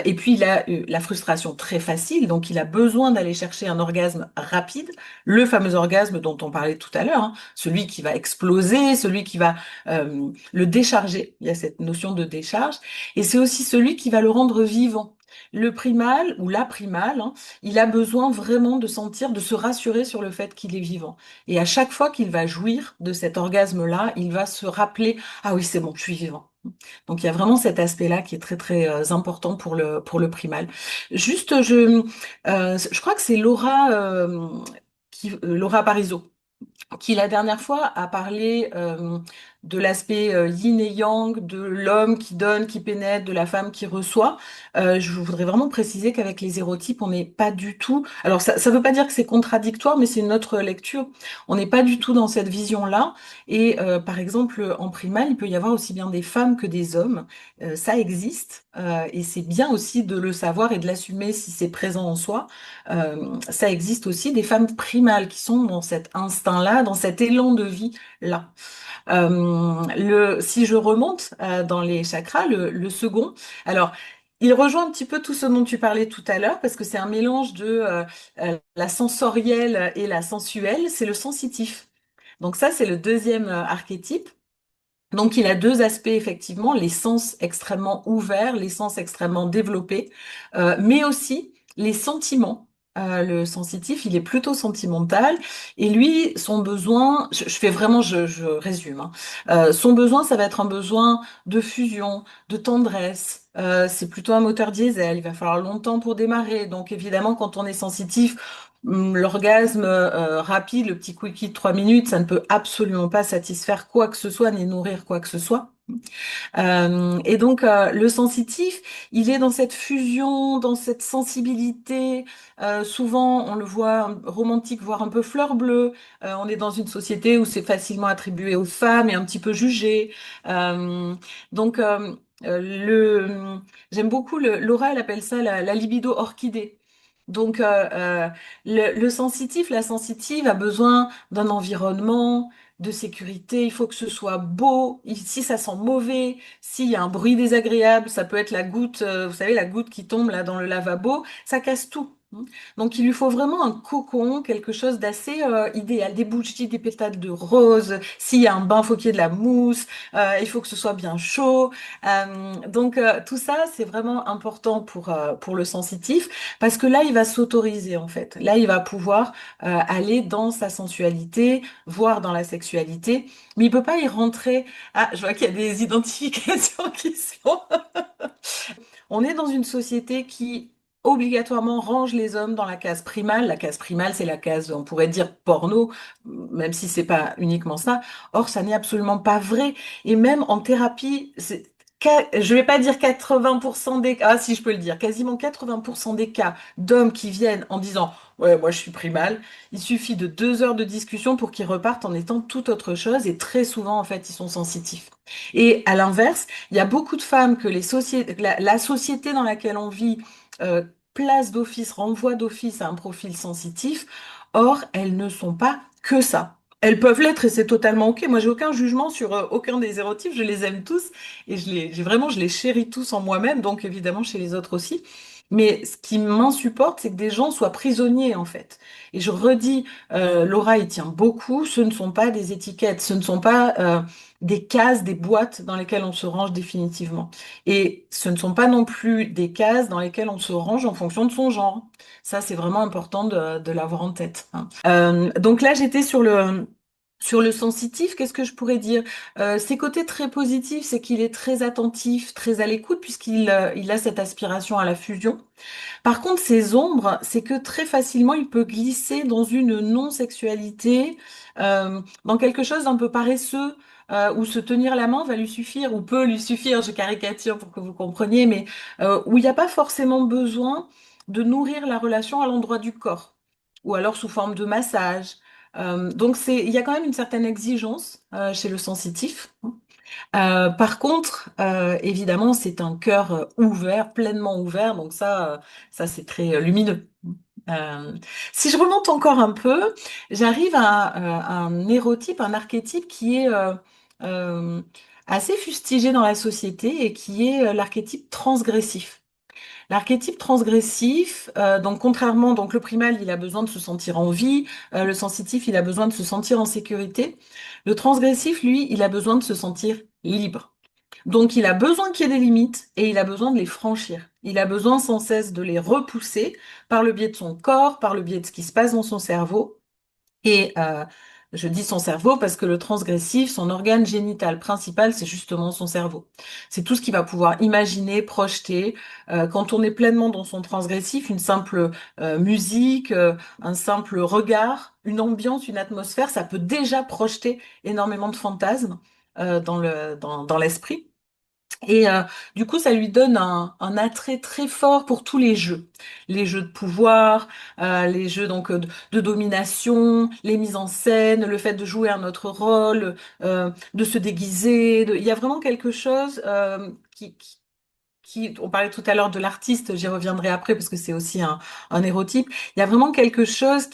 [SPEAKER 2] Et puis, il a la frustration très facile, donc il a besoin d'aller chercher un orgasme rapide, le fameux orgasme dont on parlait tout à l'heure, hein, celui qui va exploser, celui qui va le décharger. Il y a cette notion de décharge. Et c'est aussi celui qui va le rendre vivant. Le primal ou la primale, hein, il a besoin vraiment de sentir, de se rassurer sur le fait qu'il est vivant. Et à chaque fois qu'il va jouir de cet orgasme-là, il va se rappeler, ah oui, c'est bon, je suis vivant. Donc il y a vraiment cet aspect-là qui est très très important pour le primal. Juste, je crois que c'est Laura Parisot qui la dernière fois a parlé de l'aspect yin et yang, de l'homme qui donne, qui pénètre, de la femme qui reçoit. Je voudrais vraiment préciser qu'avec les hérotypes, on n'est pas du tout. Alors ça veut pas dire que c'est contradictoire, mais c'est une autre lecture. On n'est pas du tout dans cette vision-là. Et par exemple, en primal, il peut y avoir aussi bien des femmes que des hommes. Ça existe. Et c'est bien aussi de le savoir et de l'assumer si c'est présent en soi. Ça existe aussi des femmes primales qui sont dans cet instinct-là, dans cet élan de vie-là. Si je remonte dans les chakras, le second, alors il rejoint un petit peu tout ce dont tu parlais tout à l'heure, parce que c'est un mélange de la sensorielle et la sensuelle, c'est le sensitif. Donc ça, c'est le deuxième archétype. Donc, il a deux aspects, effectivement, les sens extrêmement ouverts, les sens extrêmement développés, mais aussi les sentiments. Le sensitif, il est plutôt sentimental, et lui, son besoin, je fais vraiment, je résume, hein. Son besoin, ça va être un besoin de fusion, de tendresse. C'est plutôt un moteur diesel, il va falloir longtemps pour démarrer. Donc, évidemment, quand on est sensitif, l'orgasme rapide, le petit quickie de 3 minutes, ça ne peut absolument pas satisfaire quoi que ce soit, ni nourrir quoi que ce soit. Et donc, le sensitif, il est dans cette fusion, dans cette sensibilité. Souvent, on le voit romantique, voire un peu fleur bleue. On est dans une société où c'est facilement attribué aux femmes et un petit peu jugé. Euh, donc, j'aime beaucoup Laura, elle appelle ça la libido orchidée. Donc, le sensitif, la sensitive a besoin d'un environnement de sécurité. Il faut que ce soit beau. Si ça sent mauvais, s'il y a un bruit désagréable, ça peut être la goutte, vous savez, la goutte qui tombe là dans le lavabo, ça casse tout. Donc il lui faut vraiment un cocon, quelque chose d'assez idéal, des bougies, des pétales de rose. S'il y a un bain, faut qu'il y ait de la mousse. Il faut que ce soit bien chaud. Donc tout ça, c'est vraiment important pour le sensitif parce que là, il va s'autoriser en fait. Là, il va pouvoir aller dans sa sensualité, voire dans la sexualité, mais il peut pas y rentrer. Ah, je vois qu'il y a des identifications qui sont. On est dans une société qui obligatoirement range les hommes dans la case primale. La case primale, c'est la case, on pourrait dire porno, même si c'est pas uniquement ça. Or, ça n'est absolument pas vrai. Et même en thérapie, je vais pas dire 80% des cas, ah, si je peux le dire, quasiment 80% des cas d'hommes qui viennent en disant, ouais, moi je suis primale. Il suffit de 2 heures de discussion pour qu'ils repartent en étant tout autre chose. Et très souvent, en fait, ils sont sensitifs. Et à l'inverse, il y a beaucoup de femmes que la société dans laquelle on vit euh, place d'office, renvoie d'office à un profil sensitif. Or, elles ne sont pas que ça. Elles peuvent l'être et c'est totalement OK. Moi, j'ai aucun jugement sur aucun des hérotypes. Je les aime tous et je les chéris tous en moi-même, donc évidemment chez les autres aussi. Mais ce qui m'insupporte, c'est que des gens soient prisonniers, en fait. Et je redis, Laura y tient beaucoup, ce ne sont pas des étiquettes, ce ne sont pas des cases, des boîtes dans lesquelles on se range définitivement. Et ce ne sont pas non plus des cases dans lesquelles on se range en fonction de son genre. Ça, c'est vraiment important de l'avoir en tête, hein. Donc là, j'étais sur le sensitif. Qu'est-ce que je pourrais dire? Ses côtés très positifs, c'est qu'il est très attentif, très à l'écoute, puisqu'il a cette aspiration à la fusion. Par contre, ses ombres, c'est que très facilement, il peut glisser dans une non-sexualité, dans quelque chose d'un peu paresseux, où se tenir la main va lui suffire, ou peut lui suffire, je caricature pour que vous compreniez, mais où il n'y a pas forcément besoin de nourrir la relation à l'endroit du corps, ou alors sous forme de massage. Donc il y a quand même une certaine exigence chez le sensitif. Par contre, évidemment, c'est un cœur ouvert, pleinement ouvert, donc ça c'est très lumineux. Euh, Si je remonte encore un peu, j'arrive à un hérotype, un archétype qui est euh, assez fustigé dans la société et qui est l'archétype transgressif. L'archétype transgressif, donc contrairement, donc le primal, il a besoin de se sentir en vie, le sensitif, il a besoin de se sentir en sécurité. Le transgressif, lui, il a besoin de se sentir libre. Donc, il a besoin qu'il y ait des limites et il a besoin de les franchir. Il a besoin sans cesse de les repousser par le biais de son corps, par le biais de ce qui se passe dans son cerveau. Et je dis son cerveau parce que le transgressif, son organe génital principal, c'est justement son cerveau. C'est tout ce qu'il va pouvoir imaginer, projeter. Quand on est pleinement dans son transgressif, une simple musique, un simple regard, une ambiance, une atmosphère, ça peut déjà projeter énormément de fantasmes dans l'esprit. Et du coup, ça lui donne un attrait très fort pour tous les jeux de pouvoir, les jeux donc de domination, les mises en scène, le fait de jouer un autre rôle, de se déguiser. Il y a vraiment quelque chose on parlait tout à l'heure de l'artiste, j'y reviendrai après parce que c'est aussi un hérotype. Il y a vraiment quelque chose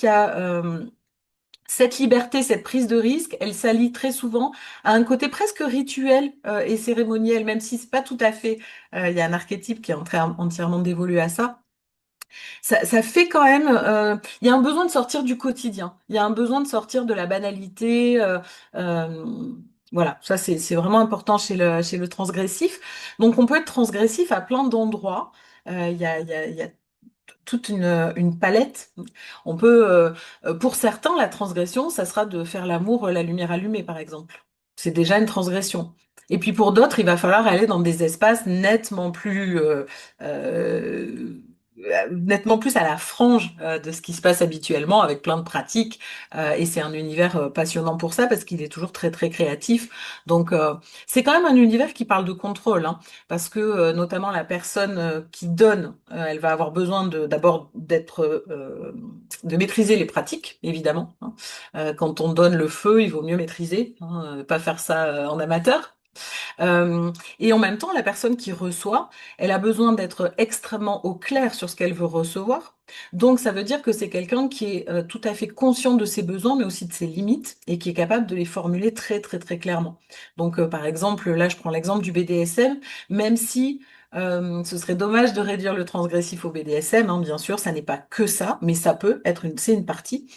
[SPEAKER 2] cette liberté, cette prise de risque, elle s'allie très souvent à un côté presque rituel et cérémoniel, même si c'est pas tout à fait. Il y a un archétype qui est entièrement dévolu à ça. Ça fait quand même. Il y a un besoin de sortir du quotidien. Il y a un besoin de sortir de la banalité. Voilà, ça c'est vraiment important chez le transgressif. Donc on peut être transgressif à plein d'endroits. Il y a toute une palette. On peut, pour certains, la transgression, ça sera de faire l'amour la lumière allumée, par exemple. C'est déjà une transgression. Et puis pour d'autres, il va falloir aller dans des espaces euh, nettement plus à la frange de ce qui se passe habituellement, avec plein de pratiques. Et c'est un univers passionnant pour ça parce qu'il est toujours très très créatif. Donc c'est quand même un univers qui parle de contrôle, hein, parce que notamment la personne qui donne, elle va avoir besoin d'abord de maîtriser les pratiques, évidemment, hein. Quand on donne le feu, il vaut mieux maîtriser, hein, pas faire ça en amateur. Euh, et en même temps, la personne qui reçoit, elle a besoin d'être extrêmement au clair sur ce qu'elle veut recevoir. Donc, ça veut dire que c'est quelqu'un qui est tout à fait conscient de ses besoins, mais aussi de ses limites, et qui est capable de les formuler très, très, très clairement. Donc, par exemple, là, je prends l'exemple du BDSM, même si ce serait dommage de réduire le transgressif au BDSM, hein, bien sûr, ça n'est pas que ça, mais ça peut être c'est une partie.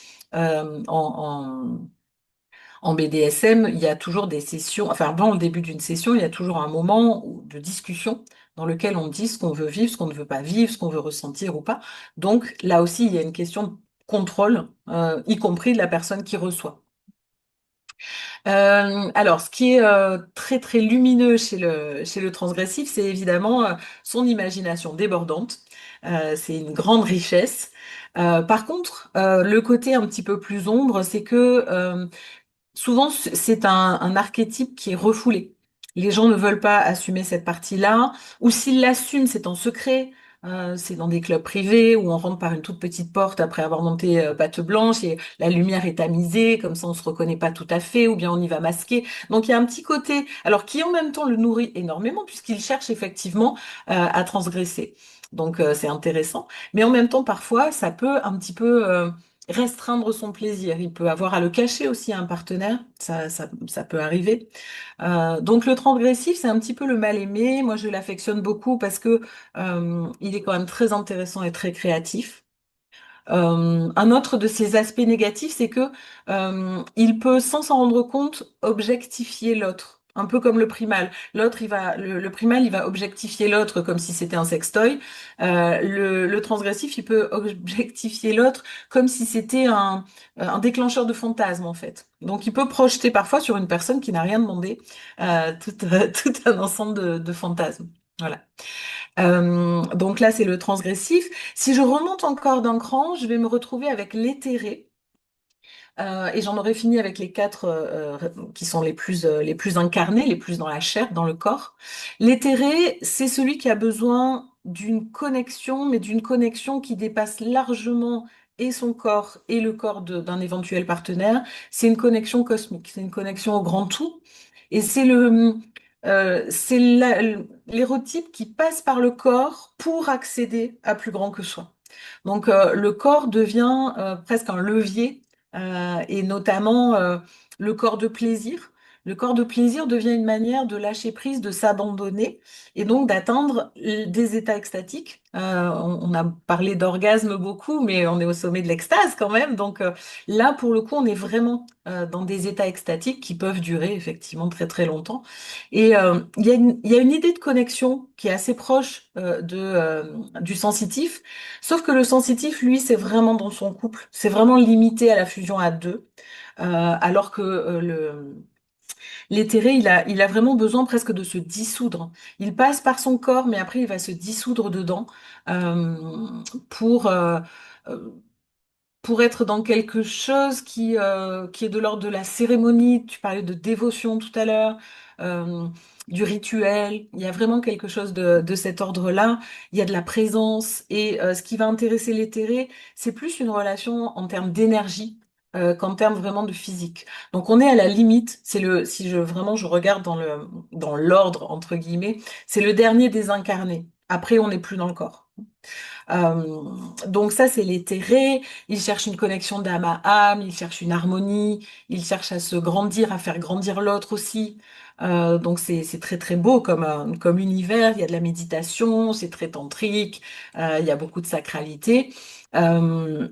[SPEAKER 2] En BDSM, il y a toujours des sessions, enfin avant le début d'une session, il y a toujours un moment de discussion dans lequel on dit ce qu'on veut vivre, ce qu'on ne veut pas vivre, ce qu'on veut ressentir ou pas. Donc là aussi, il y a une question de contrôle, y compris de la personne qui reçoit. Alors, ce qui est très très lumineux chez le transgressif, c'est évidemment son imagination débordante. C'est une grande richesse. Par contre, le côté un petit peu plus ombre, c'est que souvent, c'est un archétype qui est refoulé. Les gens ne veulent pas assumer cette partie-là, ou s'ils l'assument, c'est en secret. C'est dans des clubs privés où on rentre par une toute petite porte après avoir monté patte blanche et la lumière est tamisée, comme ça on se reconnaît pas tout à fait, ou bien on y va masqué. Donc il y a un petit côté, alors qui en même temps le nourrit énormément puisqu'il cherche effectivement à transgresser. Donc c'est intéressant, mais en même temps parfois ça peut un petit peu restreindre son plaisir. Il peut avoir à le cacher aussi à un partenaire, ça peut arriver. Donc le transgressif, c'est un petit peu le mal-aimé. Moi, je l'affectionne beaucoup parce que il est quand même très intéressant et très créatif. Un autre de ses aspects négatifs, c'est que il peut, sans s'en rendre compte, objectifier l'autre. Un peu comme le primal. Le primal, il va objectifier l'autre comme si c'était un sextoy. Le transgressif, il peut objectifier l'autre comme si c'était un déclencheur de fantasmes, en fait. Donc, il peut projeter parfois sur une personne qui n'a rien demandé, tout un ensemble de fantasmes. Voilà. Donc là, c'est le transgressif. Si je remonte encore d'un cran, je vais me retrouver avec l'éthéré. Et j'en aurais fini avec les quatre qui sont les plus incarnés, les plus dans la chair, dans le corps. L'éthéré, c'est celui qui a besoin d'une connexion, mais d'une connexion qui dépasse largement et son corps et le corps d'un éventuel partenaire. C'est une connexion cosmique, c'est une connexion au grand tout. Et c'est l'érotype qui passe par le corps pour accéder à plus grand que soi. Donc le corps devient presque un levier et notamment le corps de plaisir. Le corps de plaisir devient une manière de lâcher prise, de s'abandonner et donc d'atteindre des états extatiques. On a parlé d'orgasme beaucoup, mais on est au sommet de l'extase quand même. Donc là, pour le coup, on est vraiment dans des états extatiques qui peuvent durer effectivement très très longtemps. Et il y a une idée de connexion qui est assez proche du sensitif. Sauf que le sensitif, lui, c'est vraiment dans son couple. C'est vraiment limité à la fusion à deux. Alors que l'éthéré, il a vraiment besoin presque de se dissoudre. Il passe par son corps, mais après, il va se dissoudre dedans euh, pour, euh, euh, pour être dans quelque chose qui est de l'ordre de la cérémonie. Tu parlais de dévotion tout à l'heure, euh, du rituel. Il y a vraiment quelque chose de cet ordre-là. Il y a de la présence. Et ce qui va intéresser l'éthéré, c'est plus une relation en termes d'énergie. Qu'en termes vraiment de physique. Donc on est à la limite, si je vraiment je regarde dans l'ordre entre guillemets, c'est le dernier des incarnés. Après on n'est plus dans le corps. Euh, donc ça, c'est l'éthéré. Il cherche une connexion d'âme à âme, il cherche une harmonie, il cherche à se grandir, à faire grandir l'autre aussi. Donc c'est très très beau comme comme univers. Il y a de la méditation, c'est très tantrique, il y a beaucoup de sacralité. Euh,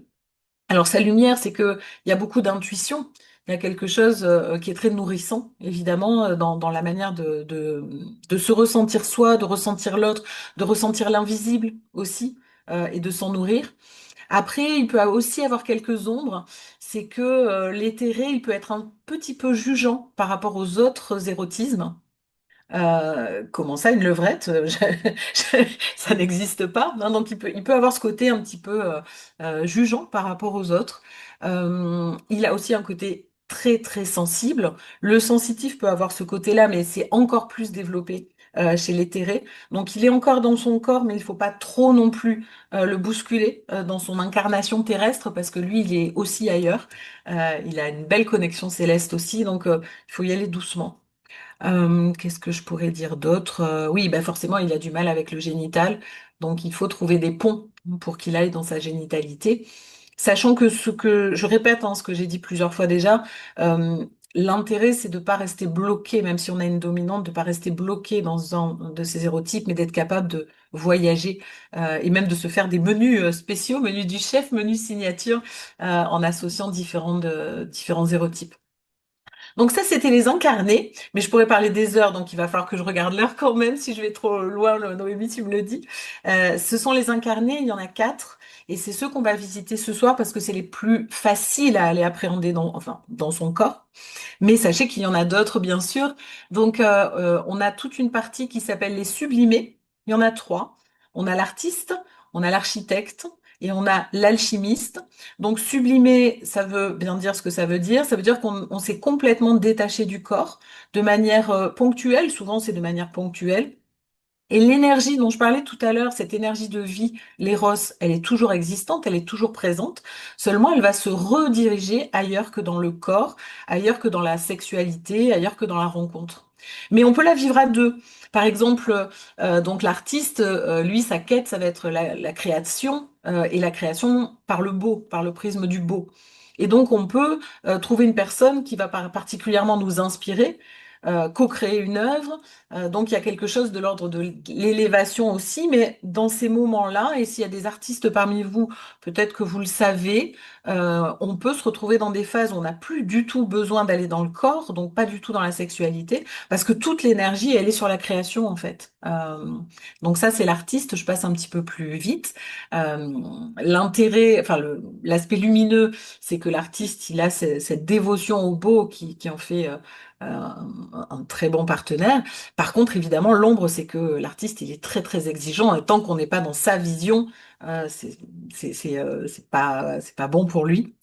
[SPEAKER 2] alors sa lumière, c'est que il y a beaucoup d'intuition. Il y a quelque chose qui est très nourrissant, évidemment, dans la manière de se ressentir soi, de ressentir l'autre, de ressentir l'invisible aussi, et de s'en nourrir. Après, il peut aussi avoir quelques ombres. C'est que l'éthéré, il peut être un petit peu jugeant par rapport aux autres érotismes. Comment ça, une levrette? Ça n'existe pas. Non, donc il peut avoir ce côté un petit peu jugeant par rapport aux autres. Il a aussi un côté très très sensible. Le sensitif peut avoir ce côté-là, mais c'est encore plus développé chez l'éthéré. Donc il est encore dans son corps, mais il faut pas trop non plus le bousculer dans son incarnation terrestre, parce que lui, il est aussi ailleurs. Il a une belle connexion céleste aussi, donc il faut y aller doucement. Qu'est-ce que je pourrais dire d'autre? Oui, bah forcément, il a du mal avec le génital, donc il faut trouver des ponts pour qu'il aille dans sa génitalité. Sachant que ce que je répète, hein, ce que j'ai dit plusieurs fois déjà, euh, l'intérêt, c'est de pas rester bloqué, même si on a une dominante, de pas rester bloqué dans un de ces hérotypes, mais d'être capable de voyager et même de se faire des menus spéciaux, menus du chef, menus signature, en associant différents hérotypes. Donc ça, c'était les incarnés, mais je pourrais parler des heures, donc il va falloir que je regarde l'heure quand même, si je vais trop loin, Noémie, tu me le dis. Ce sont les incarnés, il y en a quatre, et c'est ceux qu'on va visiter ce soir parce que c'est les plus faciles à aller appréhender enfin, dans son corps. Mais sachez qu'il y en a d'autres, bien sûr. Donc on a toute une partie qui s'appelle les sublimés, il y en a trois. On a l'artiste, on a l'architecte, et on a l'alchimiste. Donc sublimer, ça veut bien dire ce que ça veut dire. Ça veut dire qu'on s'est complètement détaché du corps de manière ponctuelle. Souvent, c'est de manière ponctuelle. Et l'énergie dont je parlais tout à l'heure, cette énergie de vie, l'éros, elle est toujours existante, elle est toujours présente. Seulement, elle va se rediriger ailleurs que dans le corps, ailleurs que dans la sexualité, ailleurs que dans la rencontre. Mais on peut la vivre à deux. Par exemple, donc l'artiste, lui, sa quête, ça va être la création, et la création par le beau, par le prisme du beau. Et donc, on peut trouver une personne qui va particulièrement nous inspirer, co-créer une œuvre, donc il y a quelque chose de l'ordre de l'élévation aussi, mais dans ces moments-là, et s'il y a des artistes parmi vous, peut-être que vous le savez, on peut se retrouver dans des phases où on n'a plus du tout besoin d'aller dans le corps, donc pas du tout dans la sexualité, parce que toute l'énergie, elle est sur la création en fait. Donc ça, c'est l'artiste, je passe un petit peu plus vite. Euh, L'intérêt, enfin l'aspect lumineux, c'est que l'artiste, il a cette dévotion au beau qui en fait un très bon partenaire. Par contre, évidemment, l'ombre, c'est que l'artiste, il est très très exigeant et tant qu'on n'est pas dans sa vision, euh, c'est c'est pas bon pour lui.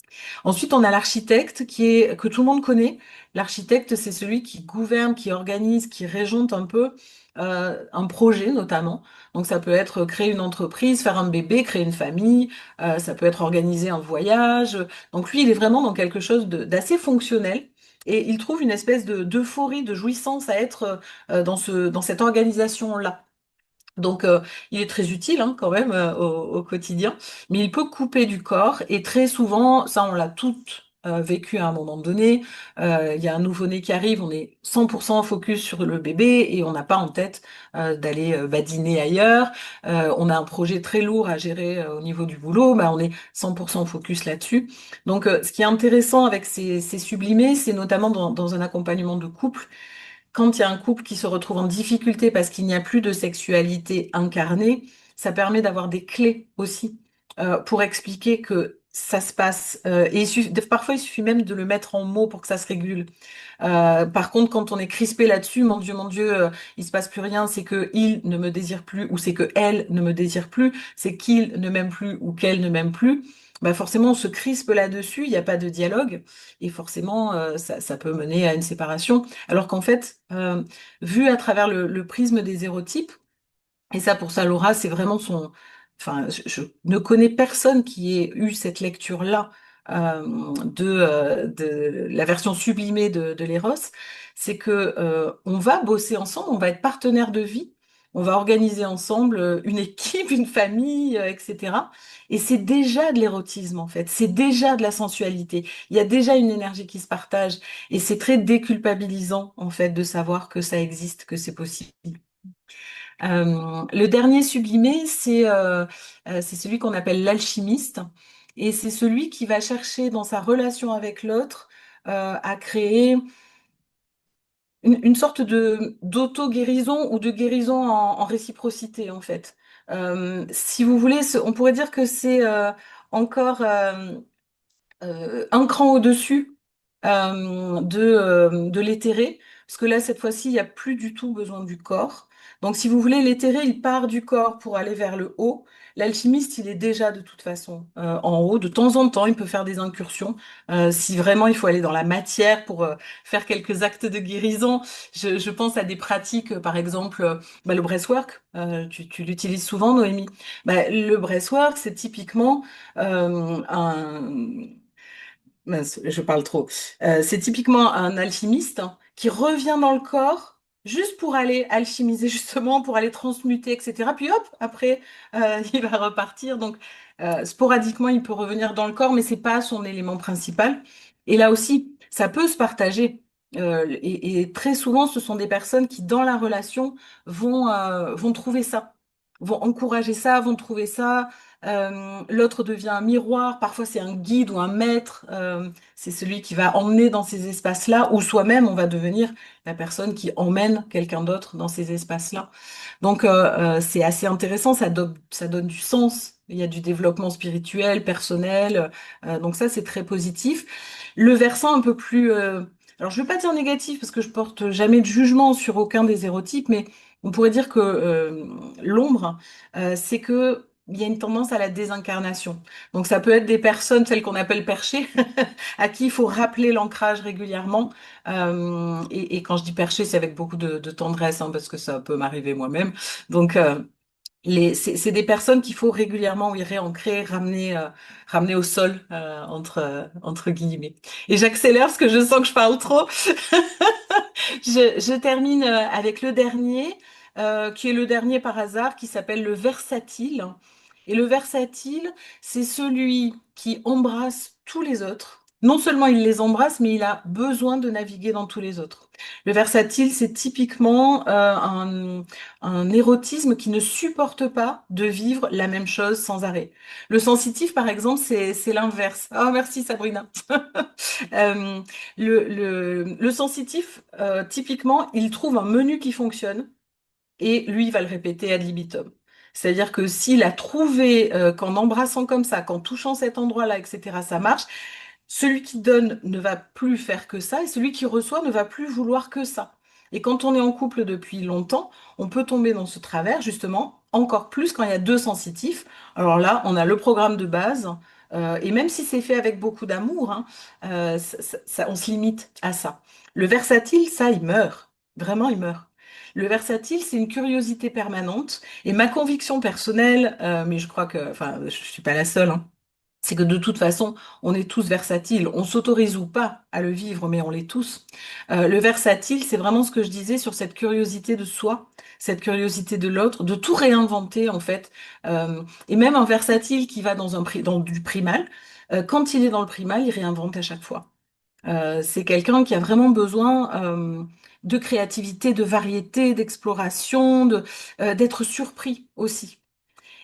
[SPEAKER 2] Ensuite, on a l'architecte que tout le monde connaît. L'architecte, c'est celui qui gouverne, qui organise, qui régente un peu un projet notamment. Donc ça peut être créer une entreprise, faire un bébé, créer une famille, ça peut être organiser un voyage. Donc lui, il est vraiment dans quelque chose d'assez fonctionnel. Et il trouve une espèce d'euphorie, de jouissance à être dans cette organisation-là. Donc, il est très utile hein, quand même au quotidien, mais il peut couper du corps et très souvent, ça on l'a toutes vécu à un moment donné. Il y a un nouveau-né qui arrive, on est 100% focus sur le bébé et on n'a pas en tête d'aller badiner ailleurs. On a un projet très lourd à gérer au niveau du boulot, bah, on est 100% focus là-dessus. Donc, ce qui est intéressant avec ces sublimés, c'est notamment dans un accompagnement de couple quand il y a un couple qui se retrouve en difficulté parce qu'il n'y a plus de sexualité incarnée, ça permet d'avoir des clés aussi pour expliquer que ça se passe. Et parfois, il suffit même de le mettre en mots pour que ça se régule. Par contre, quand on est crispé là-dessus, mon Dieu, il se passe plus rien, c'est que il ne me désire plus, ou c'est que elle ne me désire plus, c'est qu'il ne m'aime plus ou qu'elle ne m'aime plus. Bah forcément, on se crispe là-dessus, il n'y a pas de dialogue, et forcément, ça peut mener à une séparation. Alors qu'en fait, vu à travers le prisme des hérotypes, et ça pour ça, Laura, c'est vraiment son... Enfin, je ne connais personne qui ait eu cette lecture-là de la version sublimée de l'Éros. C'est que on va bosser ensemble, on va être partenaires de vie, On va organiser ensemble une équipe, une famille, etc. Et c'est déjà de l'érotisme en fait, c'est déjà de la sensualité. Il y a déjà une énergie qui se partage et c'est très déculpabilisant en fait de savoir que ça existe, que c'est possible. Le dernier sublimé, c'est celui qu'on appelle l'alchimiste et c'est celui qui va chercher dans sa relation avec l'autre à créer une sorte de d'auto-guérison ou de guérison en réciprocité, en fait. Si vous voulez, on pourrait dire que c'est encore un cran au-dessus de l'éthéré, parce que là, cette fois-ci, il n'y a plus du tout besoin du corps. Donc, si vous voulez, l'éthéré, il part du corps pour aller vers le haut. L'alchimiste, il est déjà de toute façon en haut. De temps en temps, il peut faire des incursions. Si vraiment il faut aller dans la matière pour faire quelques actes de guérison, je pense à des pratiques, par exemple, le breathwork. Tu l'utilises souvent, Noémie. Le breathwork, c'est typiquement un mince, je parle trop. C'est typiquement un alchimiste qui revient dans le corps juste pour aller alchimiser, justement, pour aller transmuter, etc. Puis hop, après, il va repartir. Donc, sporadiquement, il peut revenir dans le corps, mais c'est pas son élément principal. Et là aussi, ça peut se partager. Et très souvent, ce sont des personnes qui, dans la relation, vont trouver ça, vont encourager ça, vont trouver ça. L'autre devient un miroir, parfois c'est un guide ou un maître, c'est celui qui va emmener dans ces espaces-là, ou soi-même on va devenir la personne qui emmène quelqu'un d'autre dans ces espaces-là. Donc c'est assez intéressant, ça donne du sens, il y a du développement spirituel, personnel, donc ça c'est très positif. Le versant un peu plus, alors je ne veux pas dire négatif parce que je porte jamais de jugement sur aucun des hérotypes, mais on pourrait dire que l'ombre, c'est que il y a une tendance à la désincarnation. Donc ça peut être des personnes, celles qu'on appelle perchées, à qui il faut rappeler l'ancrage régulièrement. Et quand je dis perché, c'est avec beaucoup de tendresse, hein, parce que ça peut m'arriver moi-même. Donc c'est des personnes qu'il faut régulièrement oui, réancrer, ramener au sol, entre guillemets. Et j'accélère parce que je sens que je parle trop. Je termine avec le dernier, qui est le dernier par hasard, qui s'appelle le versatile. Et le versatile, c'est celui qui embrasse tous les autres. Non seulement il les embrasse, mais il a besoin de naviguer dans tous les autres. Le versatile, c'est typiquement un érotisme qui ne supporte pas de vivre la même chose sans arrêt. Le sensitif, par exemple, c'est l'inverse. Oh, merci Sabrina. Euh, le sensitif, typiquement, il trouve un menu qui fonctionne et lui, il va le répéter ad libitum. C'est-à-dire que s'il a trouvé qu'en embrassant comme ça, qu'en touchant cet endroit-là, etc., ça marche, celui qui donne ne va plus faire que ça et celui qui reçoit ne va plus vouloir que ça. Et quand on est en couple depuis longtemps, on peut tomber dans ce travers, justement, encore plus quand il y a deux sensitifs. Alors là, on a le programme de base, et même si c'est fait avec beaucoup d'amour, hein, on se limite à ça. Le versatile, ça, il meurt. Vraiment, il meurt. Le versatile, c'est une curiosité permanente. Et ma conviction personnelle, mais je crois que, enfin, je suis pas la seule, hein, c'est que de toute façon, on est tous versatiles. On s'autorise ou pas à le vivre, mais on l'est tous. Le versatile, c'est vraiment ce que je disais sur cette curiosité de soi, cette curiosité de l'autre, de tout réinventer en fait. Et même un versatile qui va dans du primal, quand il est dans le primal, il réinvente à chaque fois. C'est quelqu'un qui a vraiment besoin de créativité, de variété, d'exploration, d'être surpris aussi.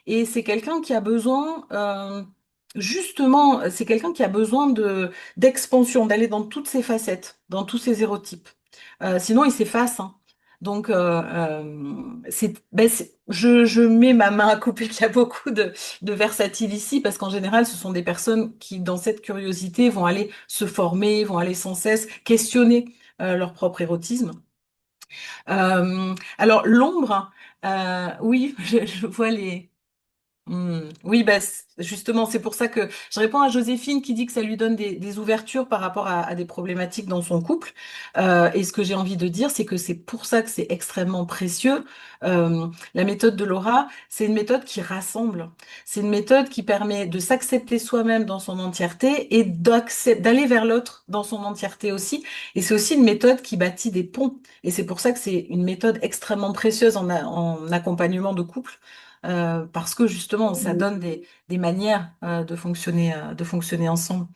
[SPEAKER 2] Et c'est quelqu'un qui a besoin, justement, c'est quelqu'un qui a besoin d'expansion, d'aller dans toutes ses facettes, dans tous ses hérotypes. Sinon, il s'efface, hein. Donc, je mets ma main à couper qu'il y a beaucoup de versatiles ici, parce qu'en général, ce sont des personnes qui, dans cette curiosité, vont aller se former, vont aller sans cesse questionner leur propre érotisme. Alors, l'ombre, oui, je vois les... Oui, bah, justement, c'est pour ça que je réponds à Joséphine qui dit que ça lui donne des ouvertures par rapport à des problématiques dans son couple. Et ce que j'ai envie de dire, c'est que c'est pour ça que c'est extrêmement précieux. La méthode de Laura, c'est une méthode qui rassemble. C'est une méthode qui permet de s'accepter soi-même dans son entièreté et d'aller vers l'autre dans son entièreté aussi. Et c'est aussi une méthode qui bâtit des ponts. Et c'est pour ça que c'est une méthode extrêmement précieuse en accompagnement de couple parce que justement, ça donne des manières de fonctionner ensemble.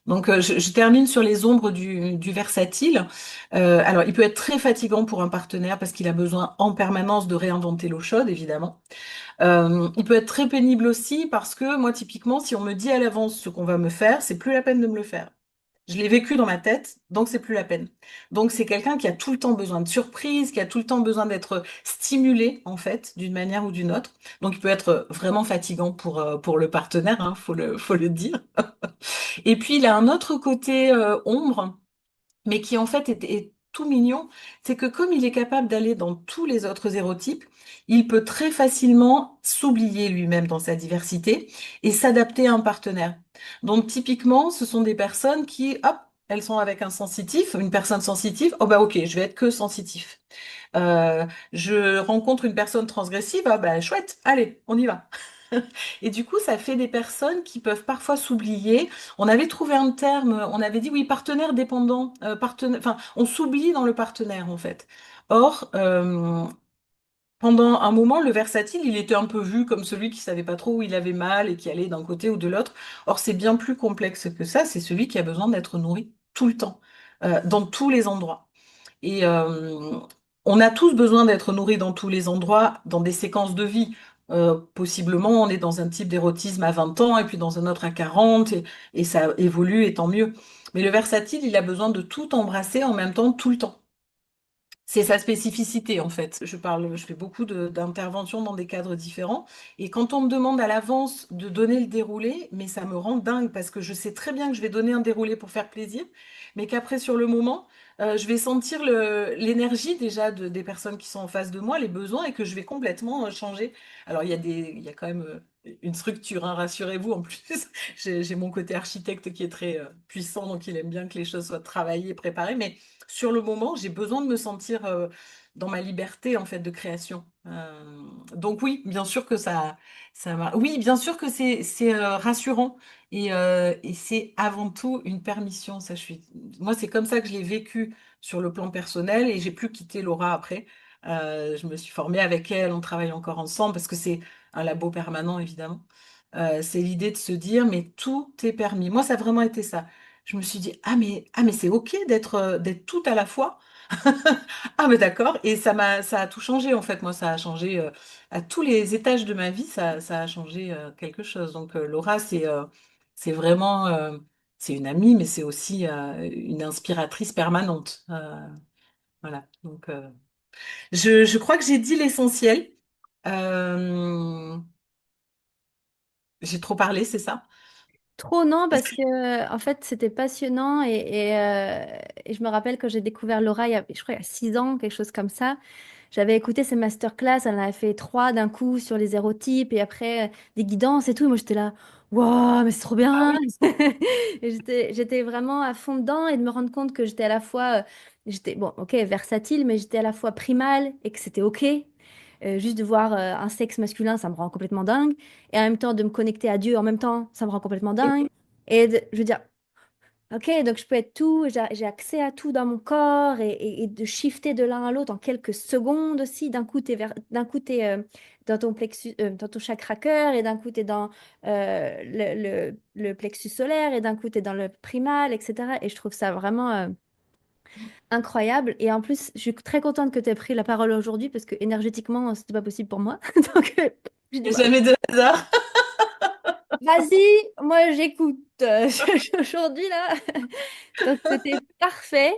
[SPEAKER 2] Donc, je termine sur les ombres du versatile. Alors, il peut être très fatigant pour un partenaire parce qu'il a besoin en permanence de réinventer l'eau chaude, évidemment. Il peut être très pénible aussi parce que moi, typiquement, si on me dit à l'avance ce qu'on va me faire, c'est plus la peine de me le faire. Je l'ai vécu dans ma tête, donc c'est plus la peine. Donc c'est quelqu'un qui a tout le temps besoin de surprises, qui a tout le temps besoin d'être stimulé en fait, d'une manière ou d'une autre. Donc il peut être vraiment fatigant pour le partenaire, hein, faut le dire. Et puis il a un autre côté ombre mais qui en fait est tout mignon, c'est que comme il est capable d'aller dans tous les autres hérotypes, il peut très facilement s'oublier lui-même dans sa diversité et s'adapter à un partenaire. Donc typiquement, ce sont des personnes qui, hop, elles sont avec un sensitif, une personne sensitive, oh bah ok, je vais être que sensitif. Je rencontre une personne transgressive, ah bah chouette, allez, on y va. Et du coup, ça fait des personnes qui peuvent parfois s'oublier. On avait trouvé un terme, on avait dit oui, partenaire dépendant, enfin, on s'oublie dans le partenaire en fait. Or, pendant un moment, le versatile, il était un peu vu comme celui qui savait pas trop où il avait mal et qui allait d'un côté ou de l'autre. Or, c'est bien plus complexe que ça. C'est celui qui a besoin d'être nourri tout le temps, dans tous les endroits. Et on a tous besoin d'être nourris dans tous les endroits, dans des séquences de vie. Possiblement, on est dans un type d'érotisme à 20 ans et puis dans un autre à 40 et ça évolue et tant mieux. Mais le versatile, il a besoin de tout embrasser en même temps, tout le temps. C'est sa spécificité en fait. Je fais beaucoup d'interventions dans des cadres différents et quand on me demande à l'avance de donner le déroulé, mais ça me rend dingue parce que je sais très bien que je vais donner un déroulé pour faire plaisir, mais qu'après sur le moment, je vais sentir l'énergie déjà des personnes qui sont en face de moi, les besoins et que je vais complètement changer. Alors il y a quand même une structure, hein, rassurez-vous. En plus, j'ai mon côté architecte qui est très puissant, donc il aime bien que les choses soient travaillées, préparées, mais sur le moment, j'ai besoin de me sentir dans ma liberté en fait de création. Donc oui, bien sûr que oui, bien sûr que c'est rassurant et c'est avant tout une permission. Moi, c'est comme ça que je l'ai vécu sur le plan personnel et j'ai plus quitté Laura après. Je me suis formée avec elle, on travaille encore ensemble parce que c'est un labo permanent évidemment. C'est l'idée de se dire mais tout est permis. Moi, ça a vraiment été ça. Je me suis dit, ah mais c'est OK d'être tout à la fois. Ah mais d'accord. Et ça a tout changé en fait. Moi, ça a changé à tous les étages de ma vie, ça a changé quelque chose. Donc Laura, c'est vraiment, c'est une amie, mais c'est aussi une inspiratrice permanente. Voilà. Donc je crois que j'ai dit l'essentiel. Euh, j'ai trop parlé, c'est ça?
[SPEAKER 1] Trop non,
[SPEAKER 2] Est-ce
[SPEAKER 1] parce
[SPEAKER 2] que-
[SPEAKER 1] que en fait c'était passionnant et je me rappelle quand j'ai découvert Laura, je crois il y a 6 ans, quelque chose comme ça. J'avais écouté ses masterclass, elle en avait fait trois d'un coup sur les hérotypes et après des guidances et tout. Et moi j'étais là, waouh, mais c'est trop
[SPEAKER 2] Ah
[SPEAKER 1] bien!
[SPEAKER 2] oui.
[SPEAKER 1] Et j'étais vraiment à fond dedans et de me rendre compte que j'étais à la fois, j'étais, bon, ok, versatile, mais j'étais à la fois primale et que c'était ok. Juste de voir un sexe masculin, ça me rend complètement dingue. Et en même temps, de me connecter à Dieu en même temps, ça me rend complètement dingue. Je veux dire, ok, donc je peux être tout, j'ai accès à tout dans mon corps et de shifter de l'un à l'autre en quelques secondes aussi. D'un coup, t'es, dans ton plexus, dans ton chakra cœur et d'un coup, tu es dans le plexus solaire et d'un coup, tu es dans le primal, etc. Et je trouve ça vraiment incroyable. Et en plus, je suis très contente que tu aies pris la parole aujourd'hui parce que énergétiquement, c'était pas possible pour moi. Donc, je dis,
[SPEAKER 2] Il n'y
[SPEAKER 1] bah,
[SPEAKER 2] a jamais de hasard.
[SPEAKER 1] vas-y, moi j'écoute. Aujourd'hui, là. Donc, c'était parfait.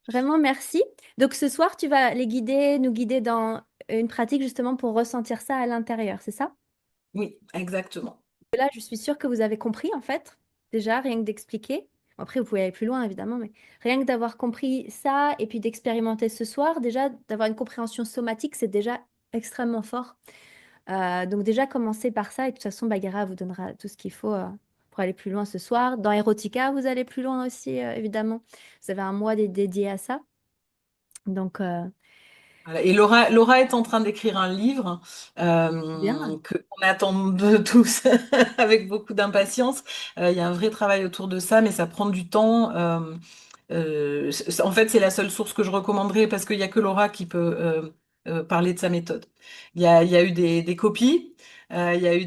[SPEAKER 1] Vraiment, merci. Donc, ce soir, tu vas nous guider dans une pratique justement pour ressentir ça à l'intérieur, c'est ça?
[SPEAKER 2] Oui, exactement.
[SPEAKER 1] Là, je suis sûre que vous avez compris, en fait, déjà, rien que d'expliquer. Après, vous pouvez aller plus loin, évidemment, mais rien que d'avoir compris ça et puis d'expérimenter ce soir, déjà, d'avoir une compréhension somatique, c'est déjà extrêmement fort. Donc déjà, commencez par ça et de toute façon, Bagheera vous donnera tout ce qu'il faut pour aller plus loin ce soir. Dans Erotica, vous allez plus loin aussi, évidemment. Vous avez un mois dédié à ça. Donc,
[SPEAKER 2] Voilà. Et Laura est en train d'écrire un livre
[SPEAKER 1] bien.
[SPEAKER 2] qu'on attend de tous avec beaucoup d'impatience. Il y a un vrai travail autour de ça, mais ça prend du temps. En fait, c'est la seule source que je recommanderais parce qu'il n'y a que Laura qui peut parler de sa méthode. Il y a eu des copies, il y a eu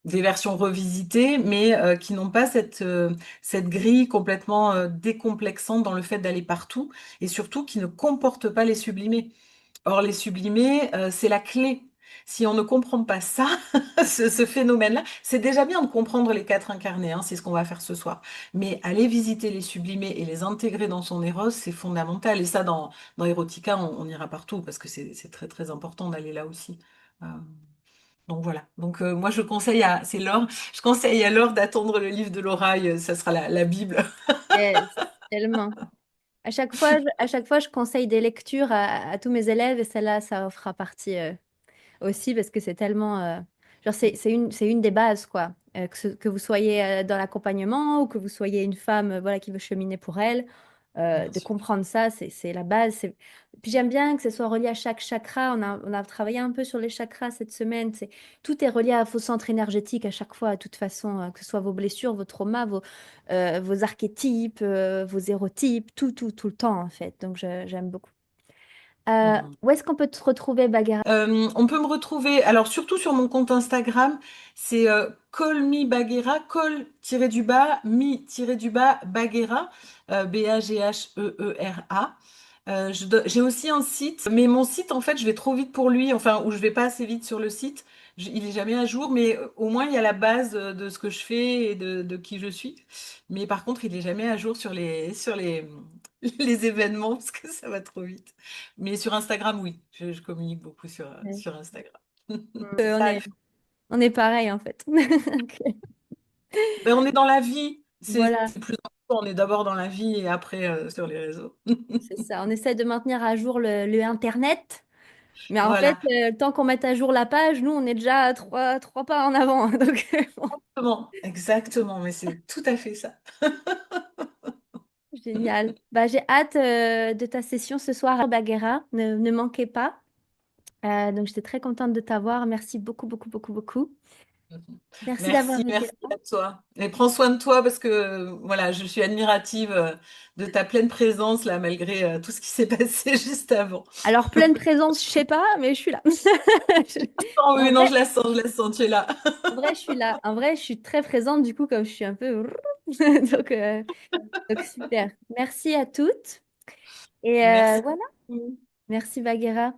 [SPEAKER 2] des versions revisitées, mais qui n'ont pas cette grille complètement décomplexante dans le fait d'aller partout et surtout qui ne comportent pas les sublimés. Or, les sublimés, c'est la clé. Si on ne comprend pas ça, ce phénomène-là, c'est déjà bien de comprendre les quatre incarnés, hein, c'est ce qu'on va faire ce soir. Mais aller visiter les sublimés et les intégrer dans son éros, c'est fondamental. Et ça, dans Erotica, on ira partout parce que c'est très très important d'aller là aussi. Euh, donc voilà. Donc moi, c'est Laure, je conseille à Laure d'attendre le livre de l'oraille, ça sera la Bible.
[SPEAKER 1] Yes, tellement. À chaque fois, je conseille des lectures à tous mes élèves et celle-là, ça en fera partie aussi parce que c'est tellement... genre, c'est une des bases, quoi. Que vous soyez dans l'accompagnement ou que vous soyez une femme voilà, qui veut cheminer pour elle,
[SPEAKER 2] Bien
[SPEAKER 1] de
[SPEAKER 2] sûr.
[SPEAKER 1] comprendre ça, c'est la base. Puis j'aime bien que ce soit relié à chaque chakra. On a travaillé un peu sur les chakras cette semaine. Tout est relié à vos centres énergétiques à chaque fois, de toute façon, que ce soit vos blessures, vos traumas, vos archétypes, vos hérotypes, tout le temps, en fait. Donc j'aime beaucoup.
[SPEAKER 2] Mhm.
[SPEAKER 1] Où est-ce qu'on peut te retrouver, Bagheera?
[SPEAKER 2] On peut me retrouver, alors surtout sur mon compte Instagram, c'est Call Me Bagheera, call-du-bas, me-du-bas Bagheera, Bagheera. J'ai aussi un site, mais mon site, en fait, je vais trop vite pour lui, enfin, ou je vais pas assez vite sur le site. Il est jamais à jour, mais au moins il y a la base de ce que je fais et de qui je suis. Mais par contre, il est jamais à jour sur les les événements parce que ça va trop vite. Mais sur Instagram, oui, je communique beaucoup
[SPEAKER 1] Ouais.
[SPEAKER 2] sur Instagram.
[SPEAKER 1] On
[SPEAKER 2] Ça,
[SPEAKER 1] est, on est pareil, en fait. Ok.
[SPEAKER 2] ben, on est dans la vie,
[SPEAKER 1] Voilà,
[SPEAKER 2] c'est plus important. On est d'abord dans la vie et après sur les réseaux.
[SPEAKER 1] c'est ça. On essaie de maintenir à jour le Internet, mais en fait,
[SPEAKER 2] Voilà,
[SPEAKER 1] tant qu'on met à jour la page, nous, on est déjà à trois pas en avant. Donc, bon,
[SPEAKER 2] exactement, exactement, mais c'est tout à fait ça.
[SPEAKER 1] génial. Bah, j'ai hâte de ta session ce soir à Bagheera. Ne manquez pas. Donc, j'étais très contente de t'avoir. Merci beaucoup, beaucoup, beaucoup, beaucoup. Merci
[SPEAKER 2] Merci,
[SPEAKER 1] d'avoir été
[SPEAKER 2] merci
[SPEAKER 1] là.
[SPEAKER 2] à toi. Et prends soin de toi parce que voilà, je suis admirative de ta pleine présence là, malgré tout ce qui s'est passé juste avant.
[SPEAKER 1] Alors, pleine présence, je sais pas, mais je suis là.
[SPEAKER 2] Oh
[SPEAKER 1] En
[SPEAKER 2] oui, non,
[SPEAKER 1] vrai,
[SPEAKER 2] je la sens, tu es là.
[SPEAKER 1] en vrai, je suis là. En vrai, je suis très présente, du coup, comme je suis un peu... Donc, donc super. Merci à toutes. Et
[SPEAKER 2] Merci
[SPEAKER 1] voilà.
[SPEAKER 2] beaucoup.
[SPEAKER 1] Merci, Bagheera.